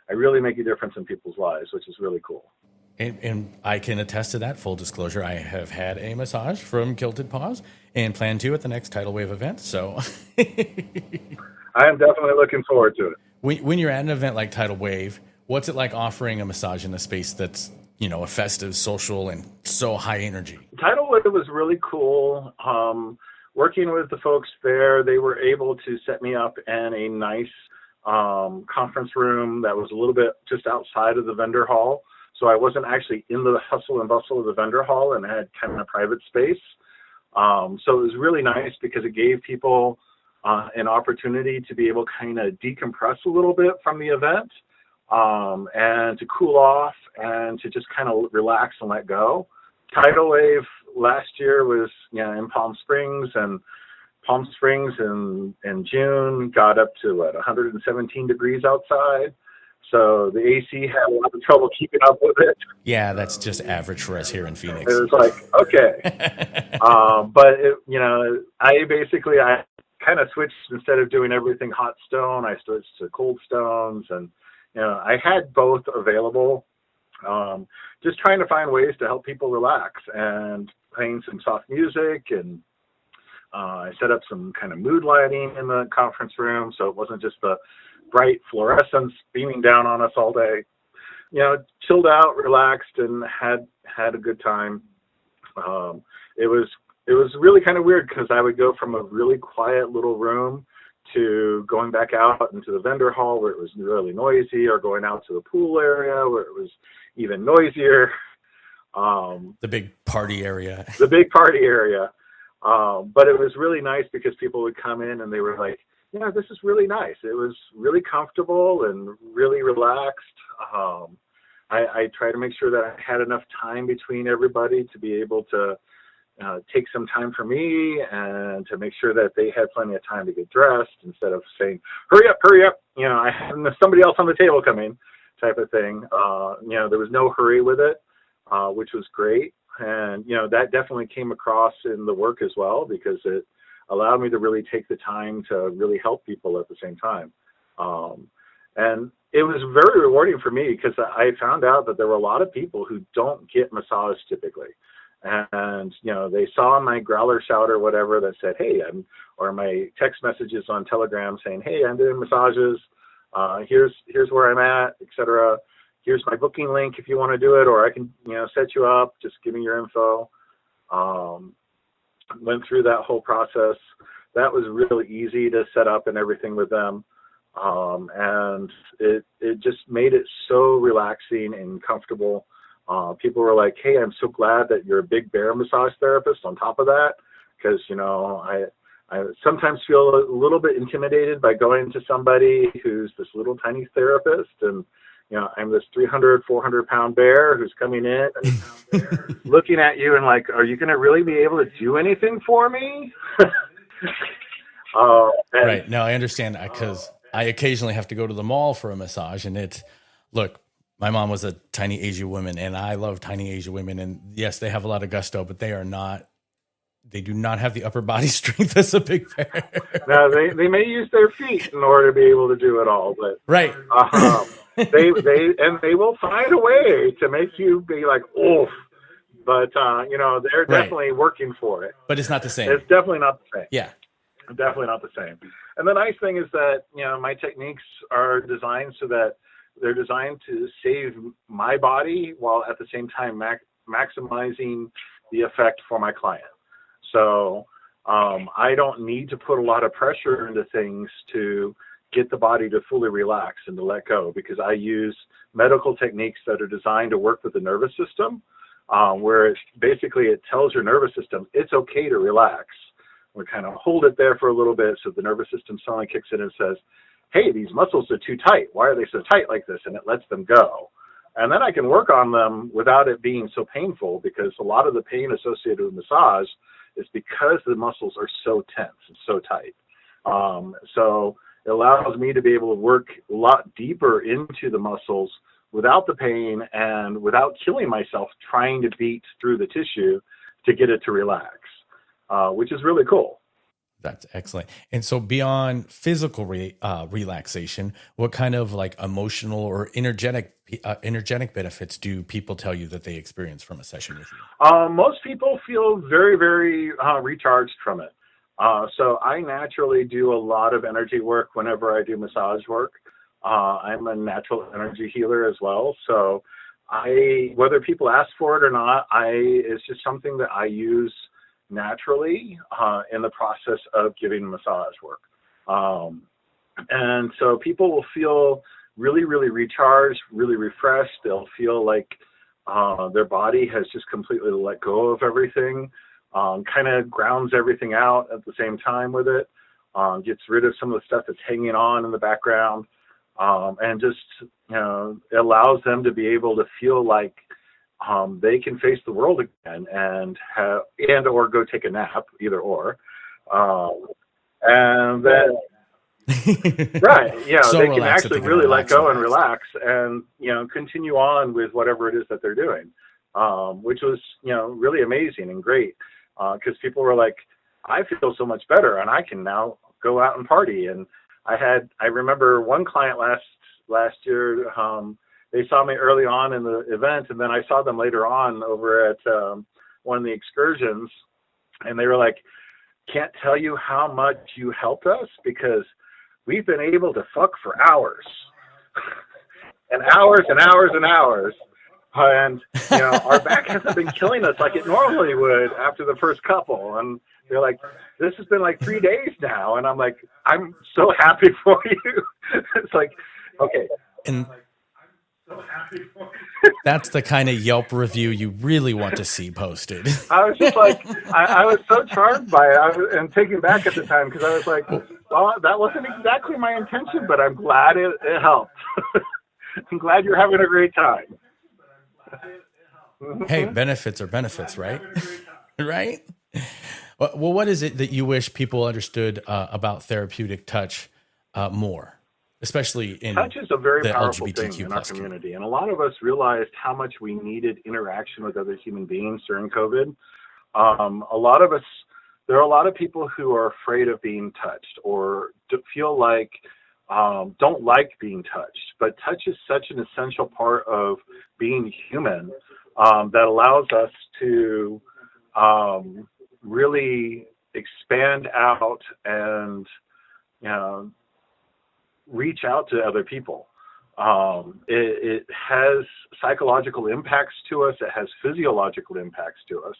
I really make a difference in people's lives, which is really cool. And I can attest to that. Full disclosure, I have had a massage from Kilted Paws and plan to at the next Tidal Wave event. So I am definitely looking forward to it. When you're at an event like Tidal Wave, what's it like offering a massage in a space that's, a festive, social, and so high energy? Tidal Wave was really cool. Working with the folks there, they were able to set me up in a nice conference room that was a little bit just outside of the vendor hall. So I wasn't actually in the hustle and bustle of the vendor hall, and I had kind of a private space. So it was really nice because it gave people an opportunity to be able to kind of decompress a little bit from the event, and to cool off and to just kind of relax and let go. Tidal Wave last year was in Palm Springs, and Palm Springs in June got up to 117 degrees outside. So the AC had a lot of trouble keeping up with it. Yeah, that's just average for us here in Phoenix. It was like, okay. But, I kind of switched, instead of doing everything hot stone, I switched to cold stones. And, I had both available, just trying to find ways to help people relax and playing some soft music. And I set up some kind of mood lighting in the conference room, so it wasn't just the bright fluorescence beaming down on us all day. Chilled out, relaxed, and had a good time. It was really kind of weird because I would go from a really quiet little room to going back out into the vendor hall where it was really noisy, or going out to the pool area where it was even noisier. The big party area. But it was really nice because people would come in and they were like, this is really nice. It was really comfortable and really relaxed. I try to make sure that I had enough time between everybody to be able to take some time for me, and to make sure that they had plenty of time to get dressed, instead of saying, hurry up. I have somebody else on the table coming type of thing. There was no hurry with it, which was great. And, that definitely came across in the work as well, because it allowed me to really take the time to really help people at the same time. And it was very rewarding for me, because I found out that there were a lot of people who don't get massage typically. And, they saw my growler shout or whatever that said, hey, or my text messages on Telegram saying, hey, I'm doing massages. Here's where I'm at, etc. here's my booking link if you want to do it, or I can, set you up. Just give me your info. Went through that whole process. That was really easy to set up and everything with them. And it just made it so relaxing and comfortable. People were like, hey, I'm so glad that you're a big bear massage therapist on top of that. Because, I sometimes feel a little bit intimidated by going to somebody who's this little tiny therapist. And, I'm this 300, 400-pound bear who's coming in and looking at you and like, are you going to really be able to do anything for me? Right. No, I understand that because I occasionally have to go to the mall for a massage. And look, my mom was a tiny Asian woman, and I love tiny Asian women. And yes, they have a lot of gusto, but they do not have the upper body strength as a big bear. Now, they may use their feet in order to be able to do it all, but right. They will find a way to make you be like, oof. But they're definitely working for it. But it's not the same. It's definitely not the same. Yeah. Definitely not the same. And the nice thing is that, my techniques are designed so that they're designed to save my body while at the same time maximizing the effect for my client. So I don't need to put a lot of pressure into things to get the body to fully relax and to let go, because I use medical techniques that are designed to work with the nervous system, where it tells your nervous system it's okay to relax. We kind of hold it there for a little bit so the nervous system suddenly kicks in and says, hey, these muscles are too tight. Why are they so tight like this? And it lets them go. And then I can work on them without it being so painful, because a lot of the pain associated with massage is because the muscles are so tense and so tight. So it allows me to be able to work a lot deeper into the muscles without the pain and without killing myself trying to beat through the tissue to get it to relax. Which is really cool. That's excellent. And so beyond physical relaxation, what kind of like emotional or energetic benefits do people tell you that they experience from a session with you? Most people feel very, very recharged from it. So I naturally do a lot of energy work whenever I do massage work. I'm a natural energy healer as well. So whether people ask for it or not, it's just something that I use naturally in the process of giving massage work. And so people will feel really, really recharged, really refreshed. They'll feel like their body has just completely let go of everything, kind of grounds everything out at the same time with it, gets rid of some of the stuff that's hanging on in the background, and just, it allows them to be able to feel like they can face the world again or go take a nap, either or. And then, right. So they can actually really let go and relax and, continue on with whatever it is that they're doing, which was, really amazing and great. Cause people were like, I feel so much better and I can now go out and party. And I remember one client last year, they saw me early on in the event, and then I saw them later on over at one of the excursions, and they were like, can't tell you how much you helped us, because we've been able to fuck for hours and hours and hours and hours. And, our back hasn't been killing us like it normally would after the first couple. And they're like, this has been like 3 days now. And I'm like, I'm so happy for you. It's like, okay. And that's the kind of Yelp review you really want to see posted. I was just like, I was so charmed by it and taken back at the time, because I was like, well, that wasn't exactly my intention, but I'm glad it helped. I'm glad you're having a great time. Hey, benefits are benefits, right? Right? Well, what is it that you wish people understood about therapeutic touch more? Especially in touch is a very the powerful LGBTQ thing in our community. And a lot of us realized how much we needed interaction with other human beings during COVID. There are a lot of people who are afraid of being touched or feel like, don't like being touched. But touch is such an essential part of being human that allows us to really expand out and, reach out to other people. It has psychological impacts to us. It has physiological impacts to us,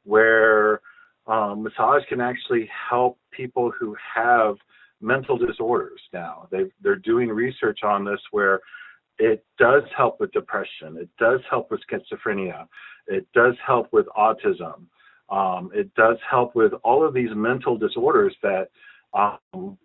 where massage can actually help people who have mental disorders now. They're doing research on this where it does help with depression. It does help with schizophrenia. It does help with autism. It does help with all of these mental disorders that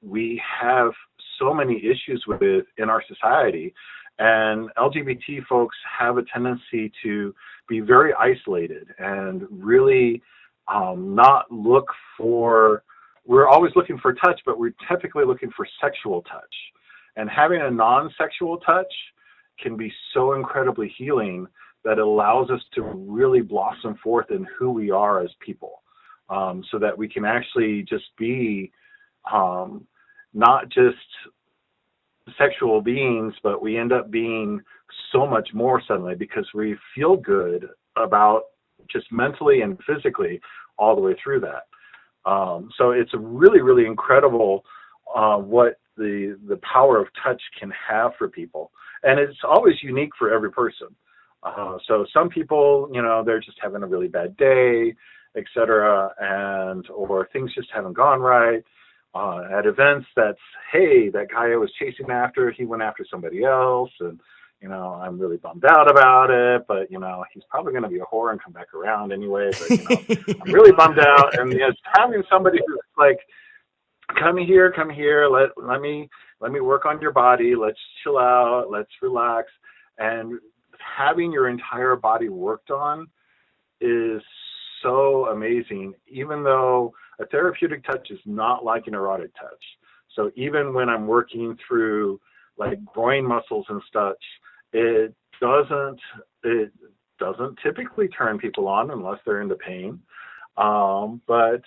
we have so many issues with in our society. And LGBT folks have a tendency to be very isolated and really not look for, we're always looking for touch, but we're typically looking for sexual touch. And having a non-sexual touch can be so incredibly healing that it allows us to really blossom forth in who we are as people, so that we can actually just be not just sexual beings, but we end up being so much more suddenly because we feel good about just mentally and physically all the way through that. So it's really, really incredible what the power of touch can have for people. And it's always unique for every person. So some people, they're just having a really bad day, etc., or things just haven't gone right. At events, that's, hey, that guy I was chasing after, he went after somebody else, and I'm really bummed out about it, but he's probably going to be a whore and come back around anyway. But I'm really bummed out, and just having somebody who's like, come here, let me work on your body, let's chill out, let's relax, and having your entire body worked on is so amazing, even though a therapeutic touch is not like an erotic touch. So even when I'm working through like groin muscles and such, it doesn't typically turn people on unless they're into pain. But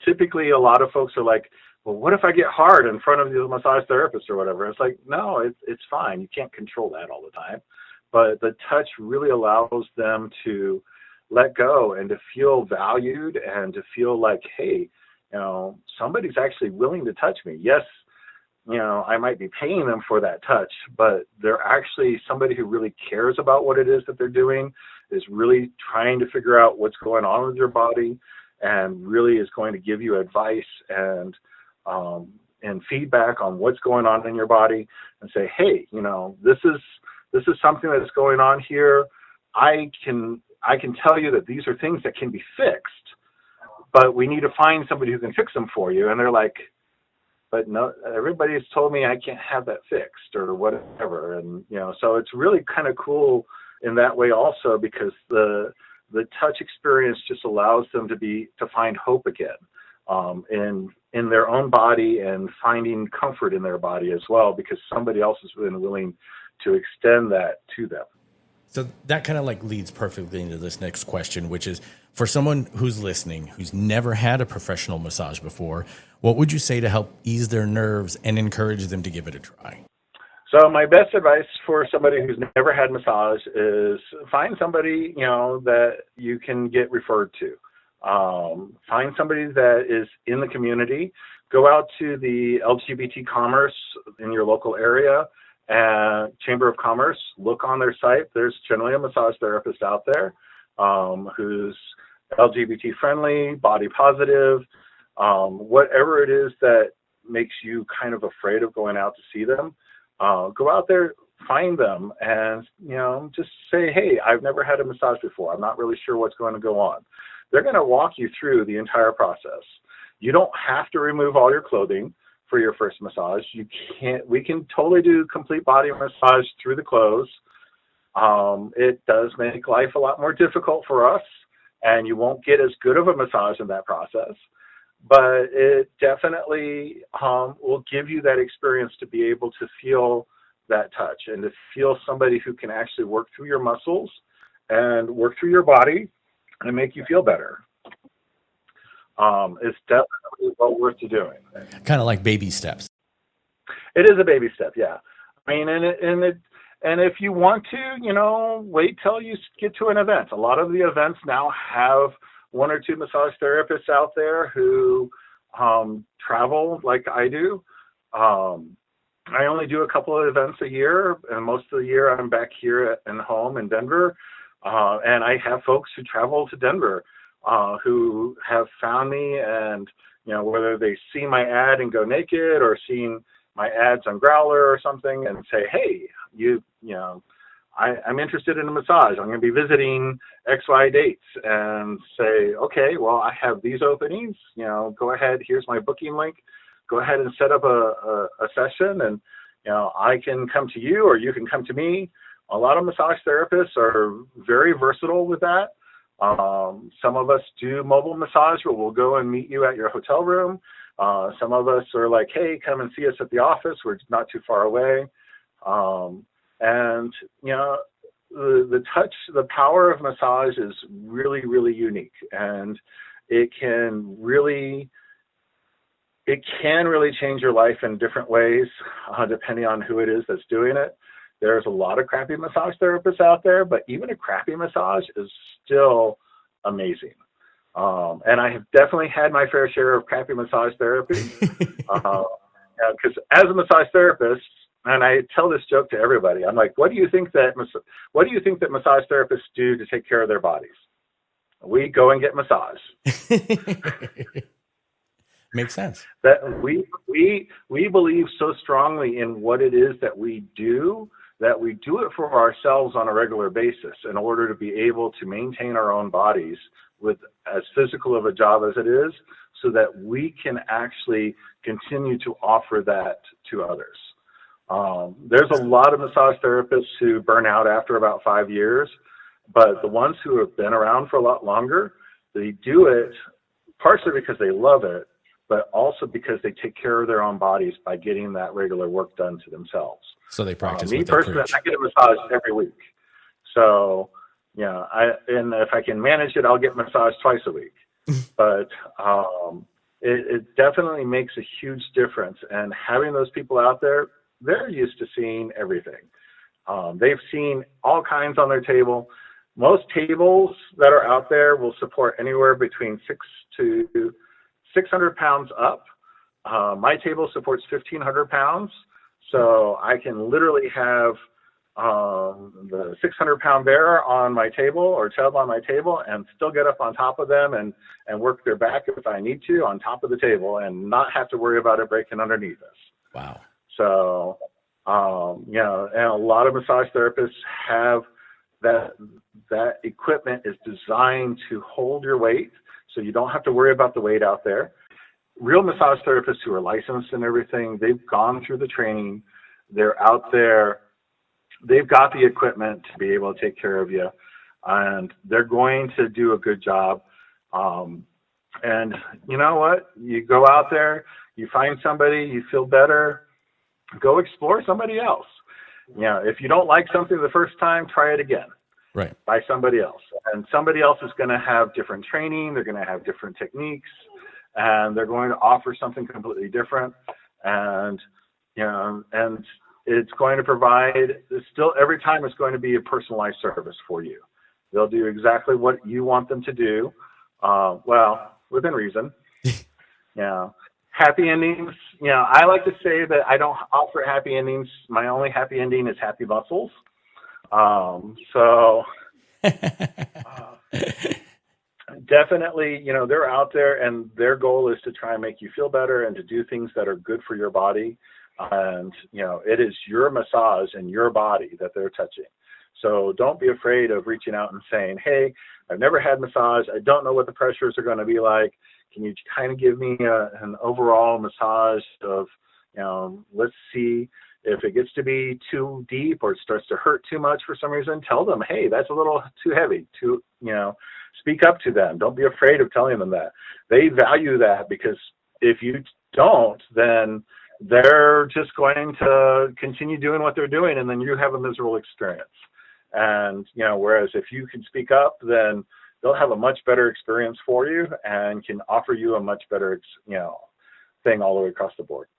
typically a lot of folks are like, well, what if I get hard in front of the massage therapist or whatever? It's like, no, it's fine. You can't control that all the time. But the touch really allows them to let go and to feel valued and to feel like, hey, somebody's actually willing to touch me. Yes, I might be paying them for that touch, but they're actually somebody who really cares about what it is that they're doing, is really trying to figure out what's going on with your body, and really is going to give you advice and feedback on what's going on in your body, and say, hey, this is something that's going on here. I can tell you that these are things that can be fixed, but we need to find somebody who can fix them for you. And they're like, but no, everybody's told me I can't have that fixed or whatever. And, so it's really kind of cool in that way also, because the touch experience just allows them to find hope again, in their own body, and finding comfort in their body as well, because somebody else has been willing to extend that to them. So that kind of leads perfectly into this next question, which is, for someone who's listening, who's never had a professional massage before, what would you say to help ease their nerves and encourage them to give it a try? So my best advice for somebody who's never had massage is find somebody, that you can get referred to. Find somebody that is in the community. Go out to the LGBT commerce in your local area, Chamber of Commerce, look on their site. There's generally a massage therapist out there who's LGBT friendly, body positive, whatever it is that makes you kind of afraid of going out to see them. Go out there, find them, and just say, hey, I've never had a massage before. I'm not really sure what's going to go on. They're going to walk you through the entire process. You don't have to remove all your clothing for your first massage. We can totally do complete body massage through the clothes. It does make life a lot more difficult for us, and you won't get as good of a massage in that process, but it definitely will give you that experience to be able to feel that touch and to feel somebody who can actually work through your muscles and work through your body and make you feel better. It's definitely well worth doing. Kind of like baby steps. It is a baby step, yeah. I mean, and if you want to, wait till you get to an event. A lot of the events now have one or two massage therapists out there who travel like I do. I only do a couple of events a year, and most of the year I'm back here in home in Denver. And I have folks who travel to Denver who have found me, and whether they see my ad and go naked, or seeing my ads on Growler or something, and say, "Hey, I'm interested in a massage. I'm going to be visiting XY dates," and say, "Okay, well, I have these openings. Go ahead. Here's my booking link. Go ahead and set up a session, and I can come to you, or you can come to me." A lot of massage therapists are very versatile with that. Some of us do mobile massage, where we'll go and meet you at your hotel room. Some of us are like, "Hey, come and see us at the office. We're not too far away." And the touch, the power of massage is really, really unique, and it can really change your life in different ways, depending on who it is that's doing it. There's a lot of crappy massage therapists out there, but even a crappy massage is still amazing. And I have definitely had my fair share of crappy massage therapy. Because as a massage therapist, and I tell this joke to everybody, I'm like, what do you think that massage therapists do to take care of their bodies? We go and get massage. Makes sense. That we believe so strongly in what it is that we do, that we do it for ourselves on a regular basis in order to be able to maintain our own bodies with as physical of a job as it is, so that we can actually continue to offer that to others. There's a lot of massage therapists who burn out after about 5 years, but the ones who have been around for a lot longer, they do it partially because they love it, but also because they take care of their own bodies by getting that regular work done to themselves. So they practice. Me personally, I get a massage every week. So, and if I can manage it, I'll get massaged twice a week. But it definitely makes a huge difference. And having those people out there, they're used to seeing everything. They've seen all kinds on their table. Most tables that are out there will support anywhere between 600 pounds up. My table supports 1,500 pounds. So I can literally have the 600-pound bear on my table, or tub on my table, and still get up on top of them and work their back if I need to on top of the table, and not have to worry about it breaking underneath us. Wow. So, and a lot of massage therapists have that equipment is designed to hold your weight, so you don't have to worry about the weight out there. Real massage therapists who are licensed and everything, they've gone through the training, they're out there, they've got the equipment to be able to take care of you, and they're going to do a good job. And you know what? You go out there, you find somebody, you feel better, go explore somebody else. If you don't like something the first time, try it again. Right. By somebody else. And somebody else is going to have different training, they're going to have different techniques, and they're going to offer something completely different. And and it's going to provide, still every time it's going to be a personalized service for you. They'll do exactly what you want them to do, well, within reason. Happy endings, I like to say that I don't offer happy endings. My only happy ending is happy muscles. Definitely, they're out there, and their goal is to try and make you feel better and to do things that are good for your body. And, it is your massage and your body that they're touching. So don't be afraid of reaching out and saying, "Hey, I've never had massage. I don't know what the pressures are going to be like. Can you kind of give me an overall massage of, let's see if it gets to be too deep or it starts to hurt too much for some reason." Tell them, "Hey, that's a little too heavy." Speak up to them. Don't be afraid of telling them that. They value that, because if you don't, then they're just going to continue doing what they're doing, and then you have a miserable experience. And, whereas if you can speak up, then they'll have a much better experience for you and can offer you a much better, thing all the way across the board.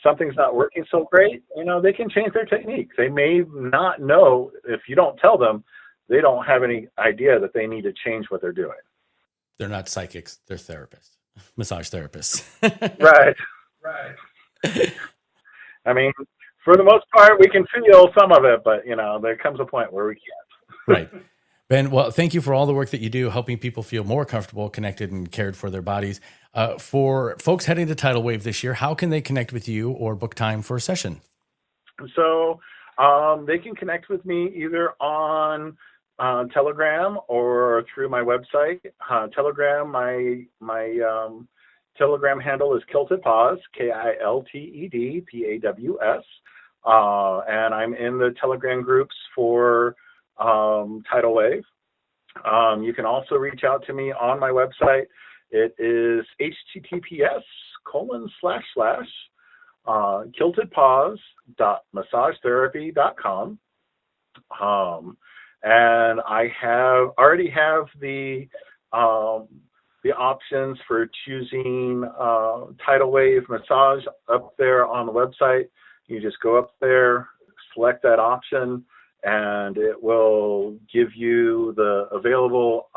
Something's not working so great, they can change their technique. They may not know, if you don't tell them, they don't have any idea that they need to change what they're doing. They're not psychics, they're therapists, massage therapists. Right. I mean, For the most part, we can feel some of it, but, there comes a point where we can't. Right. Ben, well, thank you for all the work that you do, helping people feel more comfortable, connected, and cared for their bodies. For folks heading to Tidal Wave this year, how can they connect with you or book time for a session? So they can connect with me either on Telegram or through my website. Telegram, my Telegram handle is Kilted Paws, KILTED PAWS. And I'm in the Telegram groups for Tidal Wave. You can also reach out to me on my website. It is https://kiltedpaws.massagetherapy.com. And I already have the options for choosing Tidal Wave massage up there on the website. You just go up there, select that option, and it will give you the available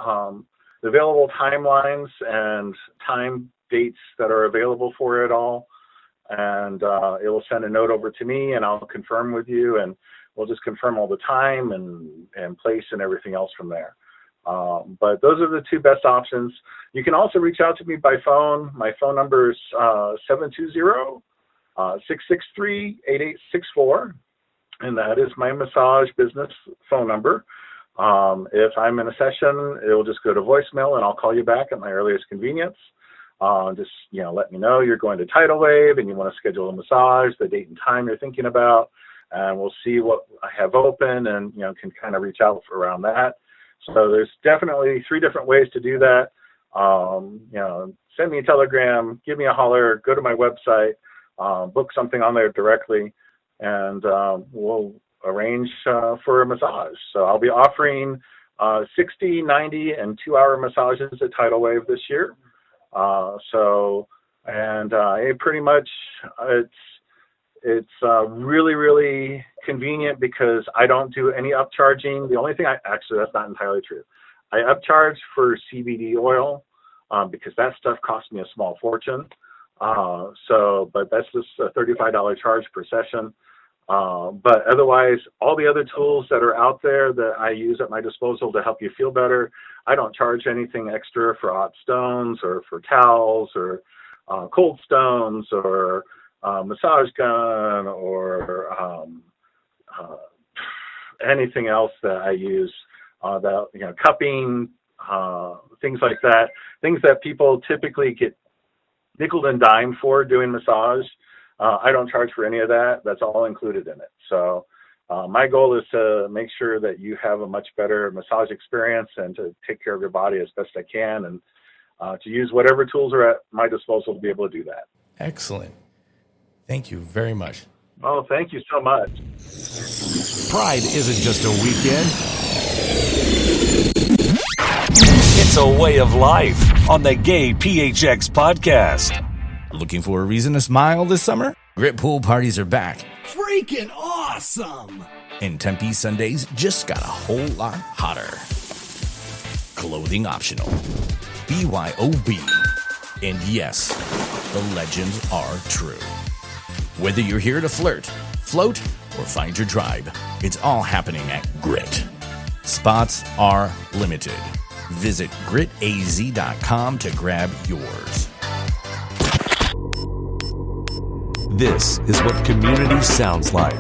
timelines and time dates that are available for it all. And it will send a note over to me, and I'll confirm with you, and we'll just confirm all the time and place and everything else from there. But those are the two best options. You can also reach out to me by phone. My phone number is 720-663-8864. And that is my massage business phone number. If I'm in a session, it will just go to voicemail, and I'll call you back at my earliest convenience. Just let me know you're going to Tidal Wave and you want to schedule a massage, the date and time you're thinking about, and we'll see what I have open, and can kind of reach out around that. So there's definitely 3 different ways to do that. Send me a telegram, give me a holler, go to my website, book something on there directly, and we'll arrange for a massage. So I'll be offering 60, 90, and 2-hour massages at Tidal Wave this year. It pretty much, it's really, really convenient because I don't do any upcharging. The only thing that's not entirely true. I upcharge for CBD oil because that stuff costs me a small fortune. But that's just a $35 charge per session. But otherwise, all the other tools that are out there that I use at my disposal to help you feel better, I don't charge anything extra for hot stones or for towels or cold stones or massage gun or anything else that I use, cupping, things like that, things that people typically get nickel and dime for doing massage. I don't charge for any of that. That's all included in it. So my goal is to make sure that you have a much better massage experience and to take care of your body as best I can, and to use whatever tools are at my disposal to be able to do that. Excellent. Thank you very much. Oh, thank you so much. Pride isn't just a weekend. It's a way of life on the GayPHX Podcast. Looking for a reason to smile this summer? Grit pool parties are back. Freaking awesome! And Tempe Sundays just got a whole lot hotter. Clothing optional. BYOB. And yes, the legends are true. Whether you're here to flirt, float, or find your tribe, it's all happening at Grit. Spots are limited. Visit gritaz.com to grab yours. This is what community sounds like.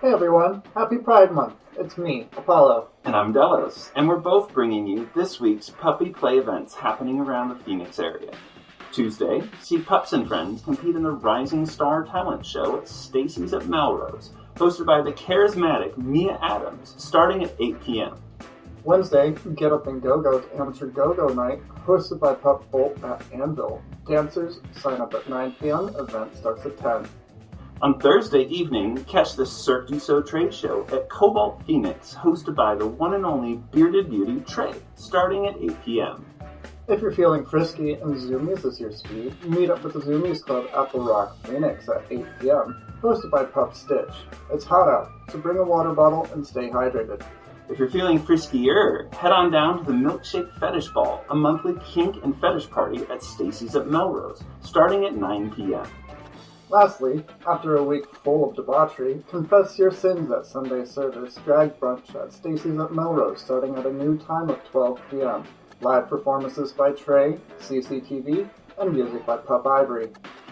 Hey everyone, happy Pride Month. It's me, Apollo. And I'm Delos, and we're both bringing you this week's puppy play events happening around the Phoenix area. Tuesday, see Pups and Friends compete in the Rising Star Talent Show at Stacy's at Melrose, hosted by the charismatic Mia Adams, starting at 8 p.m. Wednesday, Get Up and Go-Go's Amateur Go-Go Night, hosted by Pup Bolt at Anvil. Dancers sign up at 9 p.m. Event starts at 10. On Thursday evening, catch the Cirque du Soleil trade show at Cobalt Phoenix, hosted by the one and only Bearded Beauty Trey, starting at 8 p.m. If you're feeling frisky and Zoomies is your speed, meet up with the Zoomies Club at the Rock Phoenix at 8 p.m., hosted by Pup Stitch. It's hot out, so bring a water bottle and stay hydrated. If you're feeling friskier, head on down to the Milkshake Fetish Ball, a monthly kink and fetish party at Stacy's at Melrose, starting at 9 p.m. Lastly, after a week full of debauchery, confess your sins at Sunday service drag brunch at Stacy's at Melrose starting at a new time of 12 p.m. Live performances by Trey, CCTV, and music by Pup Ivory.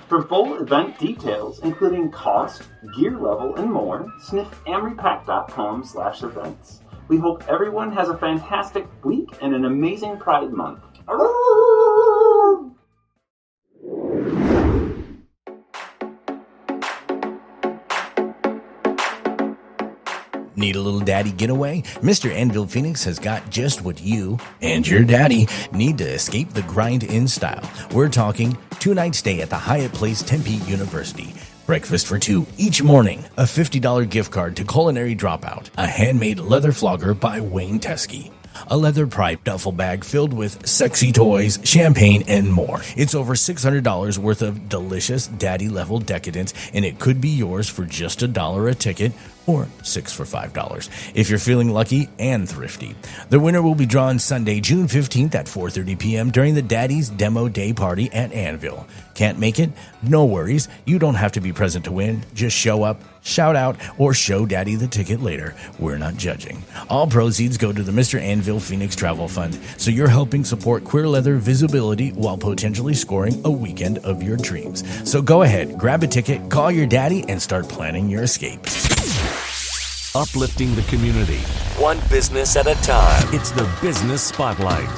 For full event details, including cost, gear level, and more, sniff amripac.com/events. We hope everyone has a fantastic week and an amazing Pride Month. Need a little daddy getaway? Mr. Anvil Phoenix has got just what you and your daddy need to escape the grind in style. We're talking 2-night stay at the Hyatt Place Tempe University. Breakfast for 2 each morning, a $50 gift card to Culinary Dropout, a handmade leather flogger by Wayne Teskey, a leather pipe duffel bag filled with sexy toys, champagne, and more. It's over $600 worth of delicious daddy-level decadence, and it could be yours for just $1 a ticket or 6 for $5 if you're feeling lucky and thrifty. The winner will be drawn Sunday, June 15th at 4:30 p.m. during the Daddy's Demo Day Party at Anvil. Can't make it? No worries. You don't have to be present to win. Just show up, shout out, or show Daddy the ticket later. We're not judging. All proceeds go to the Mr. Anvil Phoenix Travel Fund, so you're helping support queer leather visibility while potentially scoring a weekend of your dreams. So go ahead, grab a ticket, call your daddy, and start planning your escape. Uplifting the community. One business at a time. It's the Business Spotlight.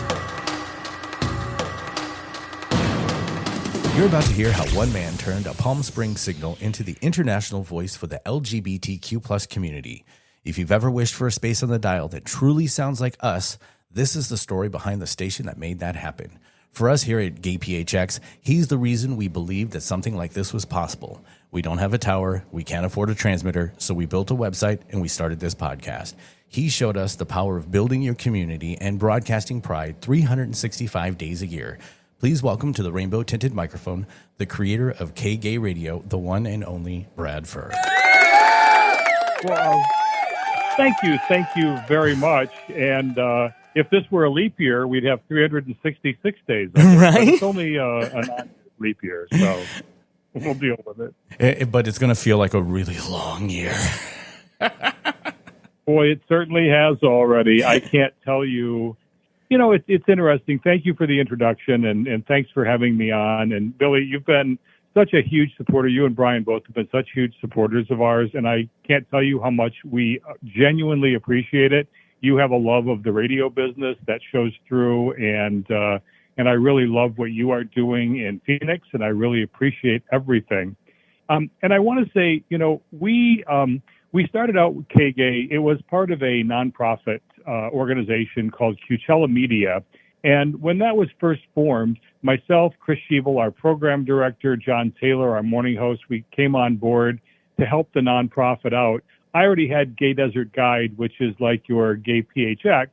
You're about to hear how one man turned a Palm Springs signal into the international voice for the LGBTQ+ community. If you've ever wished for a space on the dial that truly sounds like us, this is the story behind the station that made that happen. For us here at GayPHX, he's the reason we believed that something like this was possible. We don't have a tower, we can't afford a transmitter, so we built a website and we started this podcast. He showed us the power of building your community and broadcasting pride 365 days a year. Please welcome to the rainbow-tinted microphone, the creator of KGAY Radio, the one and only Brad Fuhr. Well, thank you very much. And if this were a leap year, we'd have 366 days. Right? But it's only a non-leap year, so we'll deal with it. But it's going to feel like a really long year. Boy, it certainly has already. I can't tell you. You know, it's interesting. Thank you for the introduction, and thanks for having me on. And Billy, you've been such a huge supporter. You and Brian both have been such huge supporters of ours, and I can't tell you how much we genuinely appreciate it. You have a love of the radio business that shows through, and I really love what you are doing in Phoenix, and I really appreciate everything. And I want to say, you know, we started out with KGAY. It was part of a nonprofit organization called Cucella Media. And when that was first formed, myself, Chris Sheevel, our program director, John Taylor, our morning host, we came on board to help the nonprofit out. I already had Gay Desert Guide, which is like your GayPHX.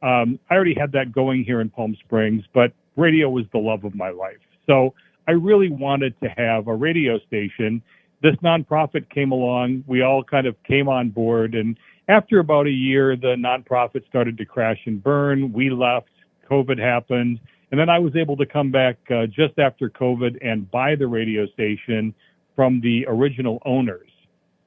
I already had that going here in Palm Springs, but radio was the love of my life. So I really wanted to have a radio station. This nonprofit came along. We all kind of came on board, and after about a year, the nonprofit started to crash and burn. We left. COVID happened. And then I was able to come back just after COVID and buy the radio station from the original owners.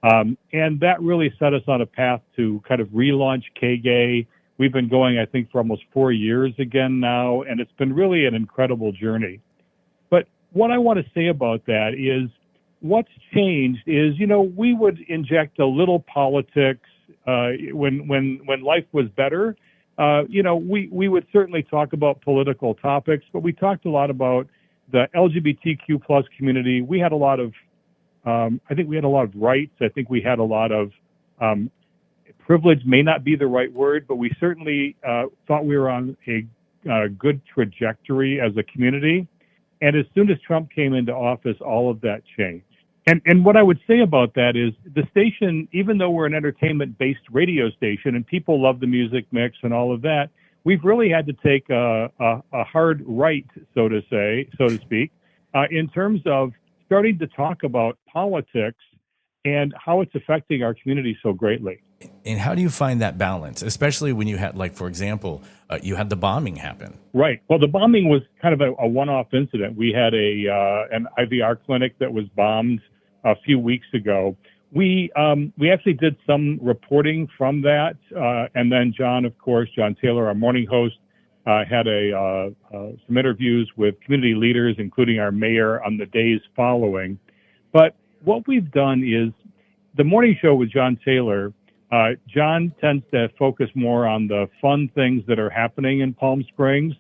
And that really set us on a path to kind of relaunch KGAY. We've been going, I think, for almost 4 years again now, and it's been really an incredible journey. But what I want to say about that is what's changed is, you know, we would inject a little politics when life was better. You know, we would certainly talk about political topics, but we talked a lot about the LGBTQ plus community. We had a lot of, I think we had a lot of rights. I think we had a lot of privilege, may not be the right word, but we certainly thought we were on a good trajectory as a community. And as soon as Trump came into office, all of that changed. And what I would say about that is the station, even though we're an entertainment-based radio station and people love the music mix and all of that, we've really had to take a hard right, so to speak, in terms of starting to talk about politics and how it's affecting our community so greatly. And how do you find that balance, especially when you had, like, for example, you had the bombing happen? Right. Well, the bombing was kind of a one-off incident. We had an IVR clinic that was bombed a few weeks ago. We actually did some reporting from that, and then John Taylor, our morning host, had some interviews with community leaders, including our mayor, on the days following. But what we've done is the morning show with John Taylor. John tends to focus more on the fun things that are happening in Palm Springs.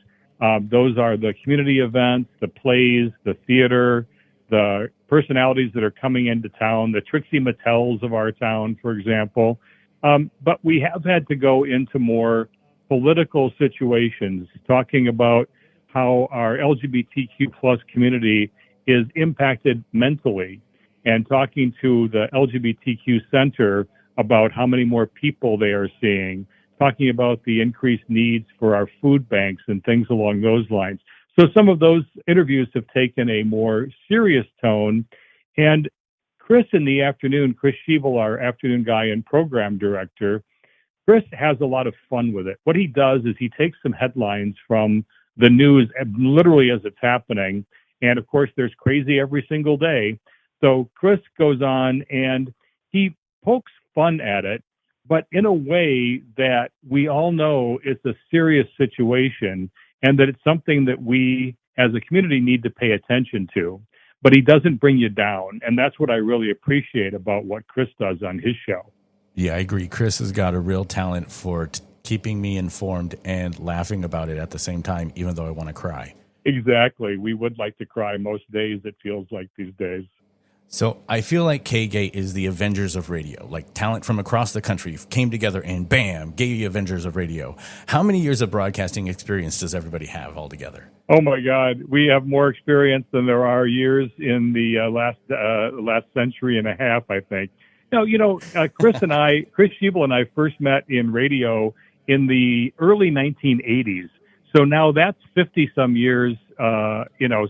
Those are the community events, the plays, the theater, the personalities that are coming into town, the Trixie Mattels of our town, for example. But we have had to go into more political situations, talking about how our LGBTQ plus community is impacted mentally, and talking to the LGBTQ Center about how many more people they are seeing, talking about the increased needs for our food banks and things along those lines. So some of those interviews have taken a more serious tone. And Chris in the afternoon, Chris Schiebel, our afternoon guy and program director, Chris has a lot of fun with it. What he does is he takes some headlines from the news literally as it's happening. And of course, there's crazy every single day. So Chris goes on and he pokes fun at it, but in a way that we all know it's a serious situation and that it's something that we as a community need to pay attention to. But he doesn't bring you down. And that's what I really appreciate about what Chris does on his show. Yeah, I agree. Chris has got a real talent for keeping me informed and laughing about it at the same time, even though I want to cry. Exactly. We would like to cry most days, it feels like these days. So I feel like KGAY is the Avengers of radio. Like talent from across the country came together and bam, Gay Avengers of radio. How many years of broadcasting experience does everybody have altogether? Oh my God, we have more experience than there are years in the last century and a half, I think. Chris Schiebel and I first met in radio in the early 1980s. So now that's 50 some years,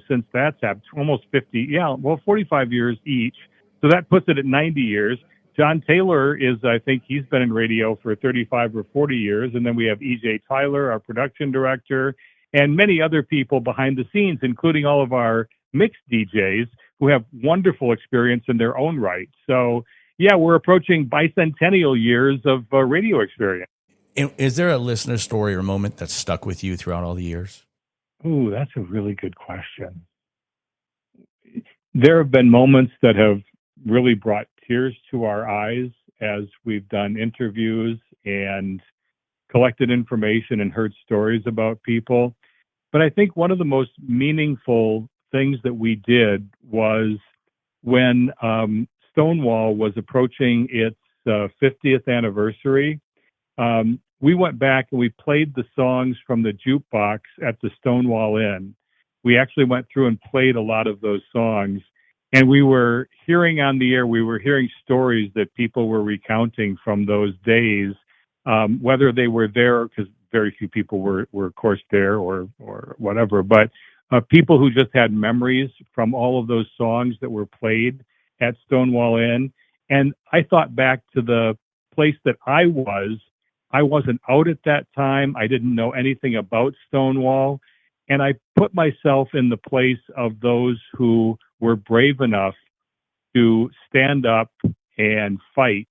since that's happened, almost 45 years each. So that puts it at 90 years. John Taylor I think he's been in radio for 35 or 40 years. And then we have EJ Tyler, our production director, and many other people behind the scenes, including all of our mixed DJs who have wonderful experience in their own right. So yeah, we're approaching bicentennial years of radio experience. Is there a listener story or moment that stuck with you throughout all the years? Ooh, that's a really good question. There have been moments that have really brought tears to our eyes as we've done interviews and collected information and heard stories about people. But I think one of the most meaningful things that we did was when Stonewall was approaching its 50th anniversary. We went back and we played the songs from the jukebox at the Stonewall Inn. We actually went through and played a lot of those songs. And we were hearing on the air, we were hearing stories that people were recounting from those days, whether they were there, because very few people were of course there or whatever, but people who just had memories from all of those songs that were played at Stonewall Inn. And I thought back to the place that I wasn't out at that time. I didn't know anything about Stonewall. And I put myself in the place of those who were brave enough to stand up and fight.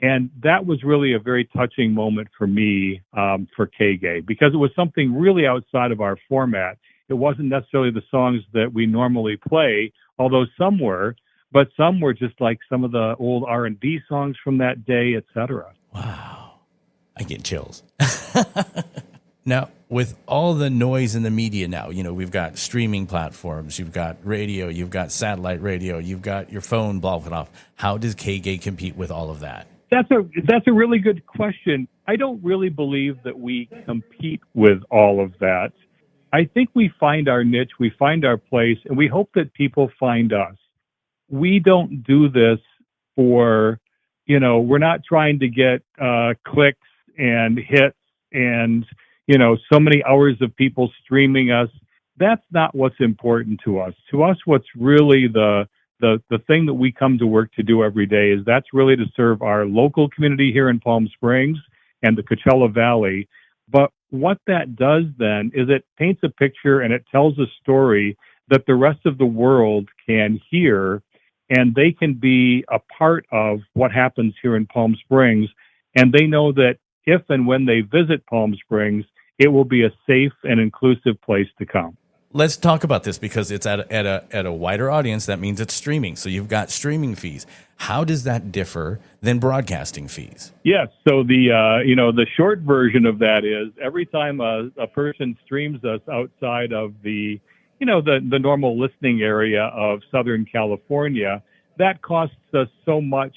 And that was really a very touching moment for me, for KGAY, because it was something really outside of our format. It wasn't necessarily the songs that we normally play, although some were, but some were just like some of the old R&B songs from that day, etc. Wow. I get chills. Now, with all the noise in the media now, we've got streaming platforms, you've got radio, you've got satellite radio, you've got your phone blowing off. How does KGAY compete with all of that? That's a really good question. I don't really believe that we compete with all of that. I think we find our niche, we find our place, and we hope that people find us. We don't do this for, we're not trying to get clicks and hits and, so many hours of people streaming us. That's not what's important to us. To us, what's really the thing that we come to work to do every day is that's really to serve our local community here in Palm Springs and the Coachella Valley. But what that does then is it paints a picture and it tells a story that the rest of the world can hear. and they can be a part of what happens here in Palm Springs. And they know that if and when they visit Palm Springs, it will be a safe and inclusive place to come. Let's talk about this because it's at a wider audience. That means it's streaming. So you've got streaming fees. How does that differ than broadcasting fees? Yes. So the short version of that is every time a person streams us outside of the normal listening area of Southern California, that costs us so much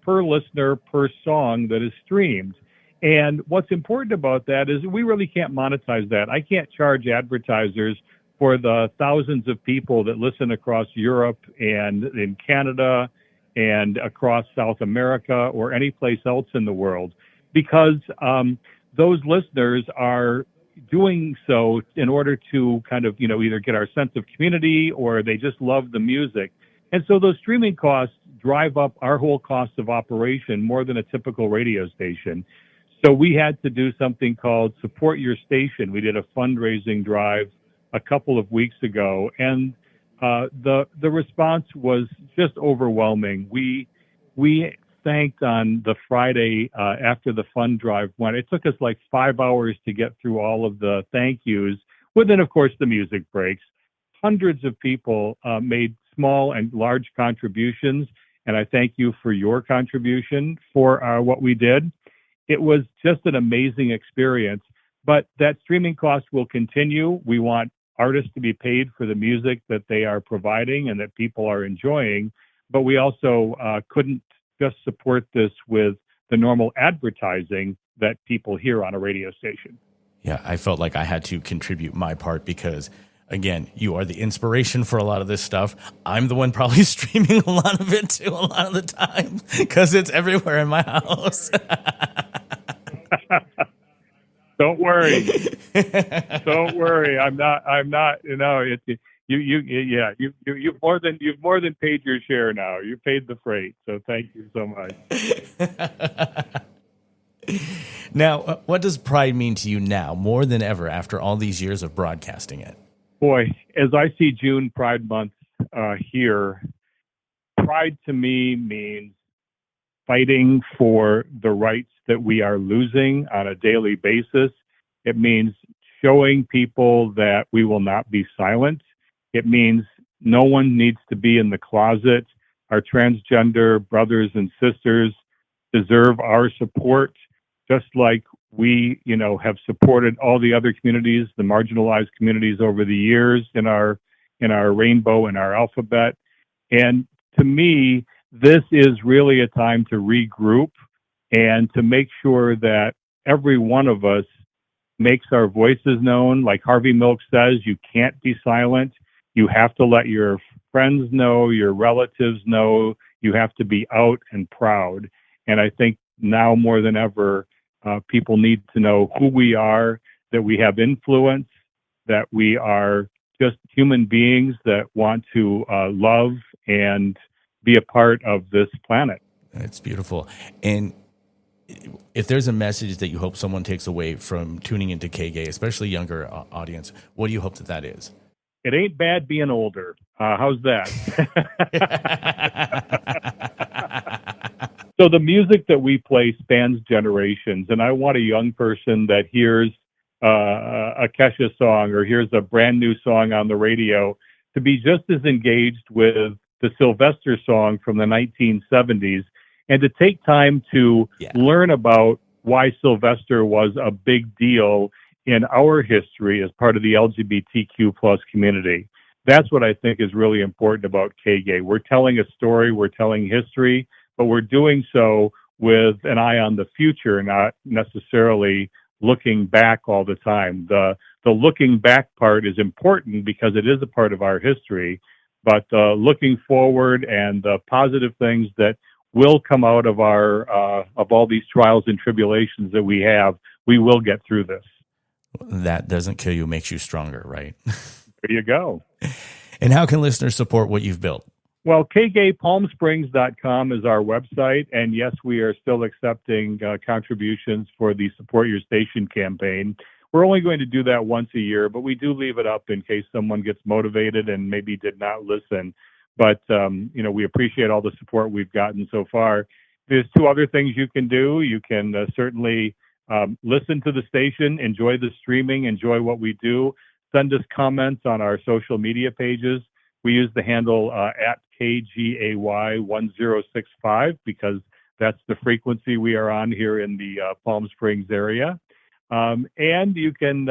per listener, per song that is streamed. And what's important about that is we really can't monetize that. I can't charge advertisers for the thousands of people that listen across Europe and in Canada and across South America or any place else in the world, because those listeners are doing so in order to kind of, either get our sense of community or they just love the music. And so those streaming costs drive up our whole cost of operation more than a typical radio station. So we had to do something called Support Your Station. We did a fundraising drive a couple of weeks ago, and the response was just overwhelming. We thanked on the Friday after the fund drive went. It took us like 5 hours to get through all of the thank yous, within, of course, the music breaks. Hundreds of people made small and large contributions, and I thank you for your contribution for what we did. It was just an amazing experience, but that streaming cost will continue. We want artists to be paid for the music that they are providing and that people are enjoying, but we also couldn't just support this with the normal advertising that people hear on a radio station. Yeah, I felt like I had to contribute my part because, again, you are the inspiration for a lot of this stuff. I'm the one probably streaming a lot of it too, a lot of the time, because it's everywhere in my house. Don't worry. Don't worry. I'm not, you've more than paid your share now. You paid the freight. So thank you so much. Now, what does Pride mean to you now, more than ever, after all these years of broadcasting it? Boy, as I see June Pride Month here, Pride to me means fighting for the rights that we are losing on a daily basis. It means showing people that we will not be silent. It means no one needs to be in the closet. Our transgender brothers and sisters deserve our support, just like we, have supported all the other communities, the marginalized communities over the years in our rainbow and our alphabet. And to me, this is really a time to regroup and to make sure that every one of us makes our voices known. Like Harvey Milk says, you can't be silent. You have to let your friends know, your relatives know. You have to be out and proud. And I think now more than ever, people need to know who we are, that we have influence, that we are just human beings that want to love and be a part of this planet. It's beautiful. And if there's a message that you hope someone takes away from tuning into KGAY, especially younger audience, what do you hope that is? It ain't bad being older. How's that? So the music that we play spans generations, and I want a young person that hears a Kesha song or hears a brand new song on the radio to be just as engaged with the Sylvester song from the 1970s and to take time to learn about why Sylvester was a big deal in our history as part of the LGBTQ plus community. That's what I think is really important about KGAY. We're telling a story, we're telling history, but we're doing so with an eye on the future, not necessarily looking back all the time. The looking back part is important because it is a part of our history, but looking forward and the positive things that will come out of our of all these trials and tribulations that we have, we will get through this. That doesn't kill you, makes you stronger, right? There you go. And how can listeners support what you've built? Well, KGayPalmSprings.com is our website, and yes, we are still accepting contributions for the Support Your Station campaign. We're only going to do that once a year, but we do leave it up in case someone gets motivated and maybe did not listen. But, we appreciate all the support we've gotten so far. There's two other things you can do. You can certainly listen to the station, enjoy the streaming, enjoy what we do. Send us comments on our social media pages. We use the handle at KGAY1065 because that's the frequency we are on here in the Palm Springs area. And you can,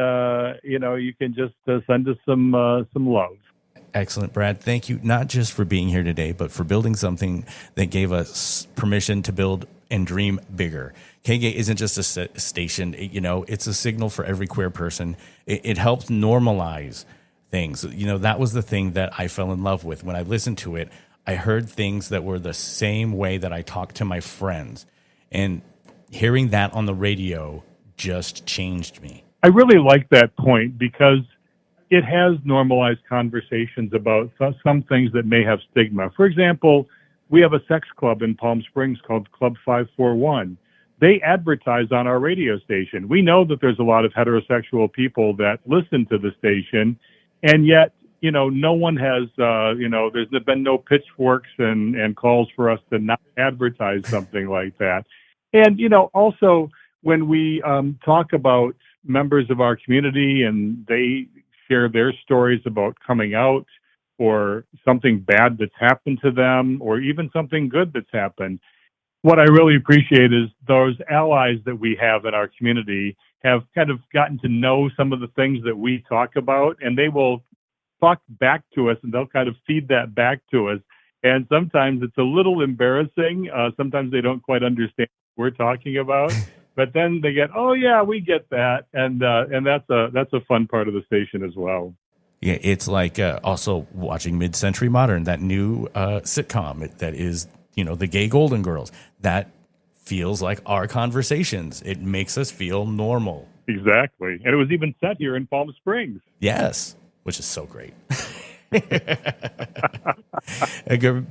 you can just send us some love. Excellent, Brad. Thank you, not just for being here today, but for building something that gave us permission to build and dream bigger. KGAY isn't just a station, it's a signal for every queer person. It helps normalize things. That was the thing that I fell in love with. When I listened to it, I heard things that were the same way that I talked to my friends. And hearing that on the radio just changed me. I really like that point because it has normalized conversations about some things that may have stigma. For example, we have a sex club in Palm Springs called Club 541. They advertise on our radio station. We know that there's a lot of heterosexual people that listen to the station, and yet, no one has, there's been no pitchforks and calls for us to not advertise something like that. And, also when we talk about members of our community and they share their stories about coming out or something bad that's happened to them or even something good that's happened, what I really appreciate is those allies that we have in our community have kind of gotten to know some of the things that we talk about, and they will talk back to us and they'll kind of feed that back to us. And sometimes it's a little embarrassing. Sometimes they don't quite understand what we're talking about, but then they get, oh yeah, we get that. And that's a fun part of the station as well. Yeah. It's like also watching Mid-Century Modern, that new sitcom that is, the Gay Golden Girls. That feels like our conversations. It makes us feel normal. Exactly. And it was even set here in Palm Springs. Yes, which is so great.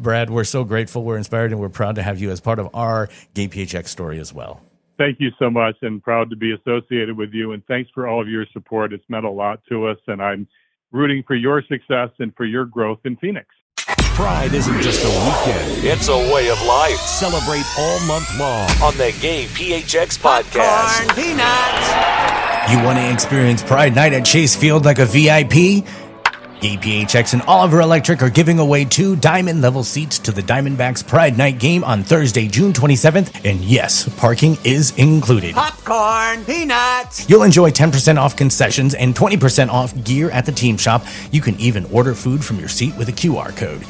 Brad, we're so grateful, we're inspired, and we're proud to have you as part of our GayPHX story as well. Thank you so much, and proud to be associated with you, and thanks for all of your support. It's meant a lot to us, and I'm rooting for your success and for your growth in Phoenix. Pride isn't just a weekend. It's a way of life. Celebrate all month long on the GayPHX Podcast. Popcorn, peanuts. You want to experience Pride Night at Chase Field like a VIP? GayPHX and Oliver Electric are giving away 2 diamond-level seats to the Diamondbacks Pride Night game on Thursday, June 27th. And yes, parking is included. Popcorn, peanuts. You'll enjoy 10% off concessions and 20% off gear at the team shop. You can even order food from your seat with a QR code.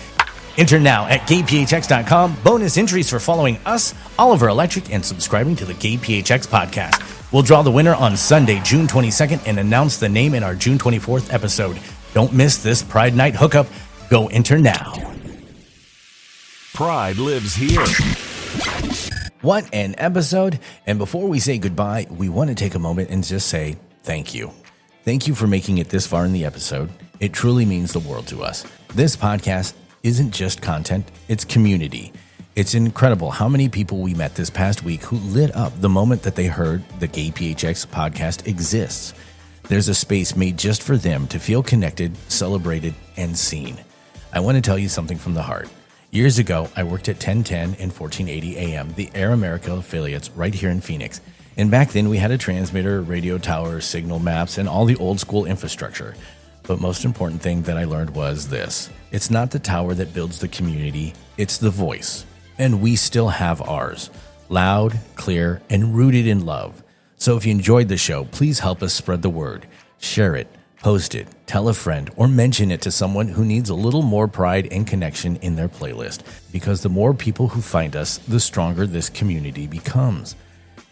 Enter now at GayPHX.com. Bonus entries for following us, Oliver Electric, and subscribing to the GayPHX podcast. We'll draw the winner on Sunday, June 22nd, and announce the name in our June 24th episode. Don't miss this Pride Night hookup. Go enter now. Pride lives here. What an episode. And before we say goodbye, we want to take a moment and just say thank you. Thank you for making it this far in the episode. It truly means the world to us. This podcast isn't just content, it's community. It's incredible how many people we met this past week who lit up the moment that they heard the GayPHX podcast exists. There's a space made just for them to feel connected, celebrated, and seen. I want to tell you something from the heart. Years ago, I worked at 1010 and 1480 AM, the Air America affiliates right here in Phoenix. And back then we had a transmitter, radio tower, signal maps, and all the old school infrastructure. But most important thing that I learned was this. It's not the tower that builds the community, it's the voice. And we still have ours. Loud, clear, and rooted in love. So if you enjoyed the show, please help us spread the word. Share it, post it, tell a friend, or mention it to someone who needs a little more pride and connection in their playlist. Because the more people who find us, the stronger this community becomes.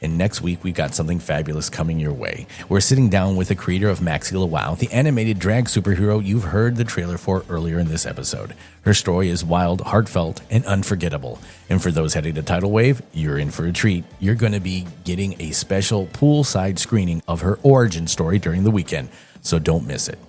And next week, we've got something fabulous coming your way. We're sitting down with the creator of Maxila Wow, the animated drag superhero you've heard the trailer for earlier in this episode. Her story is wild, heartfelt, and unforgettable. And for those heading to Tidal Wave, you're in for a treat. You're going to be getting a special poolside screening of her origin story during the weekend, so don't miss it.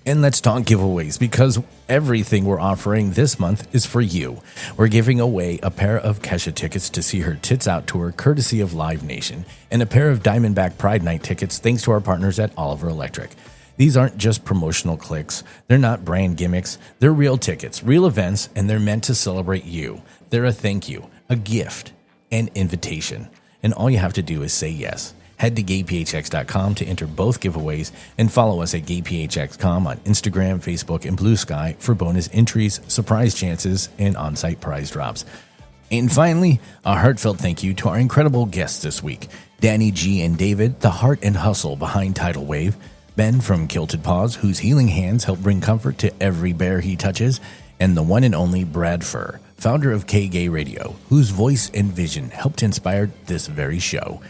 And let's talk giveaways, because everything we're offering this month is for you. We're giving away a pair of Kesha tickets to see her Tits Out tour, courtesy of Live Nation, and a pair of Diamondback Pride Night tickets thanks to our partners at Oliver Electric. These aren't just promotional clicks. They're not brand gimmicks. They're real tickets, real events, and they're meant to celebrate you. They're a thank you, a gift, an invitation. And all you have to do is say yes. Head to GayPHX.com to enter both giveaways and follow us at GayPHX.com on Instagram, Facebook, and Blue Sky for bonus entries, surprise chances, and on-site prize drops. And finally, a heartfelt thank you to our incredible guests this week, Danny G and David, the heart and hustle behind Tidal Wave, Ben from Kilted Paws, whose healing hands help bring comfort to every bear he touches, and the one and only Brad Fuhr, founder of KGAY Radio, whose voice and vision helped inspire this very show.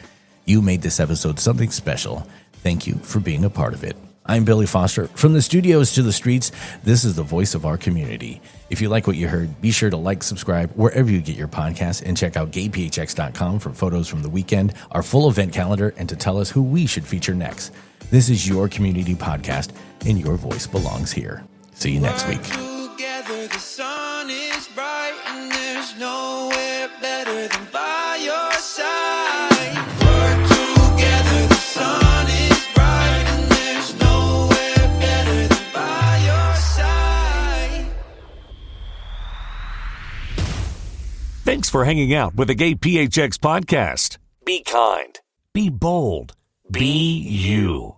You made this episode something special. Thank you for being a part of it. I'm Billy Foster. From the studios to the streets, this is the voice of our community. If you like what you heard, be sure to like, subscribe wherever you get your podcasts, and check out GayPHX.com for photos from the weekend, our full event calendar, and to tell us who we should feature next. This is your community podcast, and your voice belongs here. See you next week. Together, the sun is bright, and there's nowhere better than by your side. Work together, the sun is bright, and there's nowhere better than by your side. Thanks for hanging out with the GayPHX Podcast. Be kind. Be bold. Be you.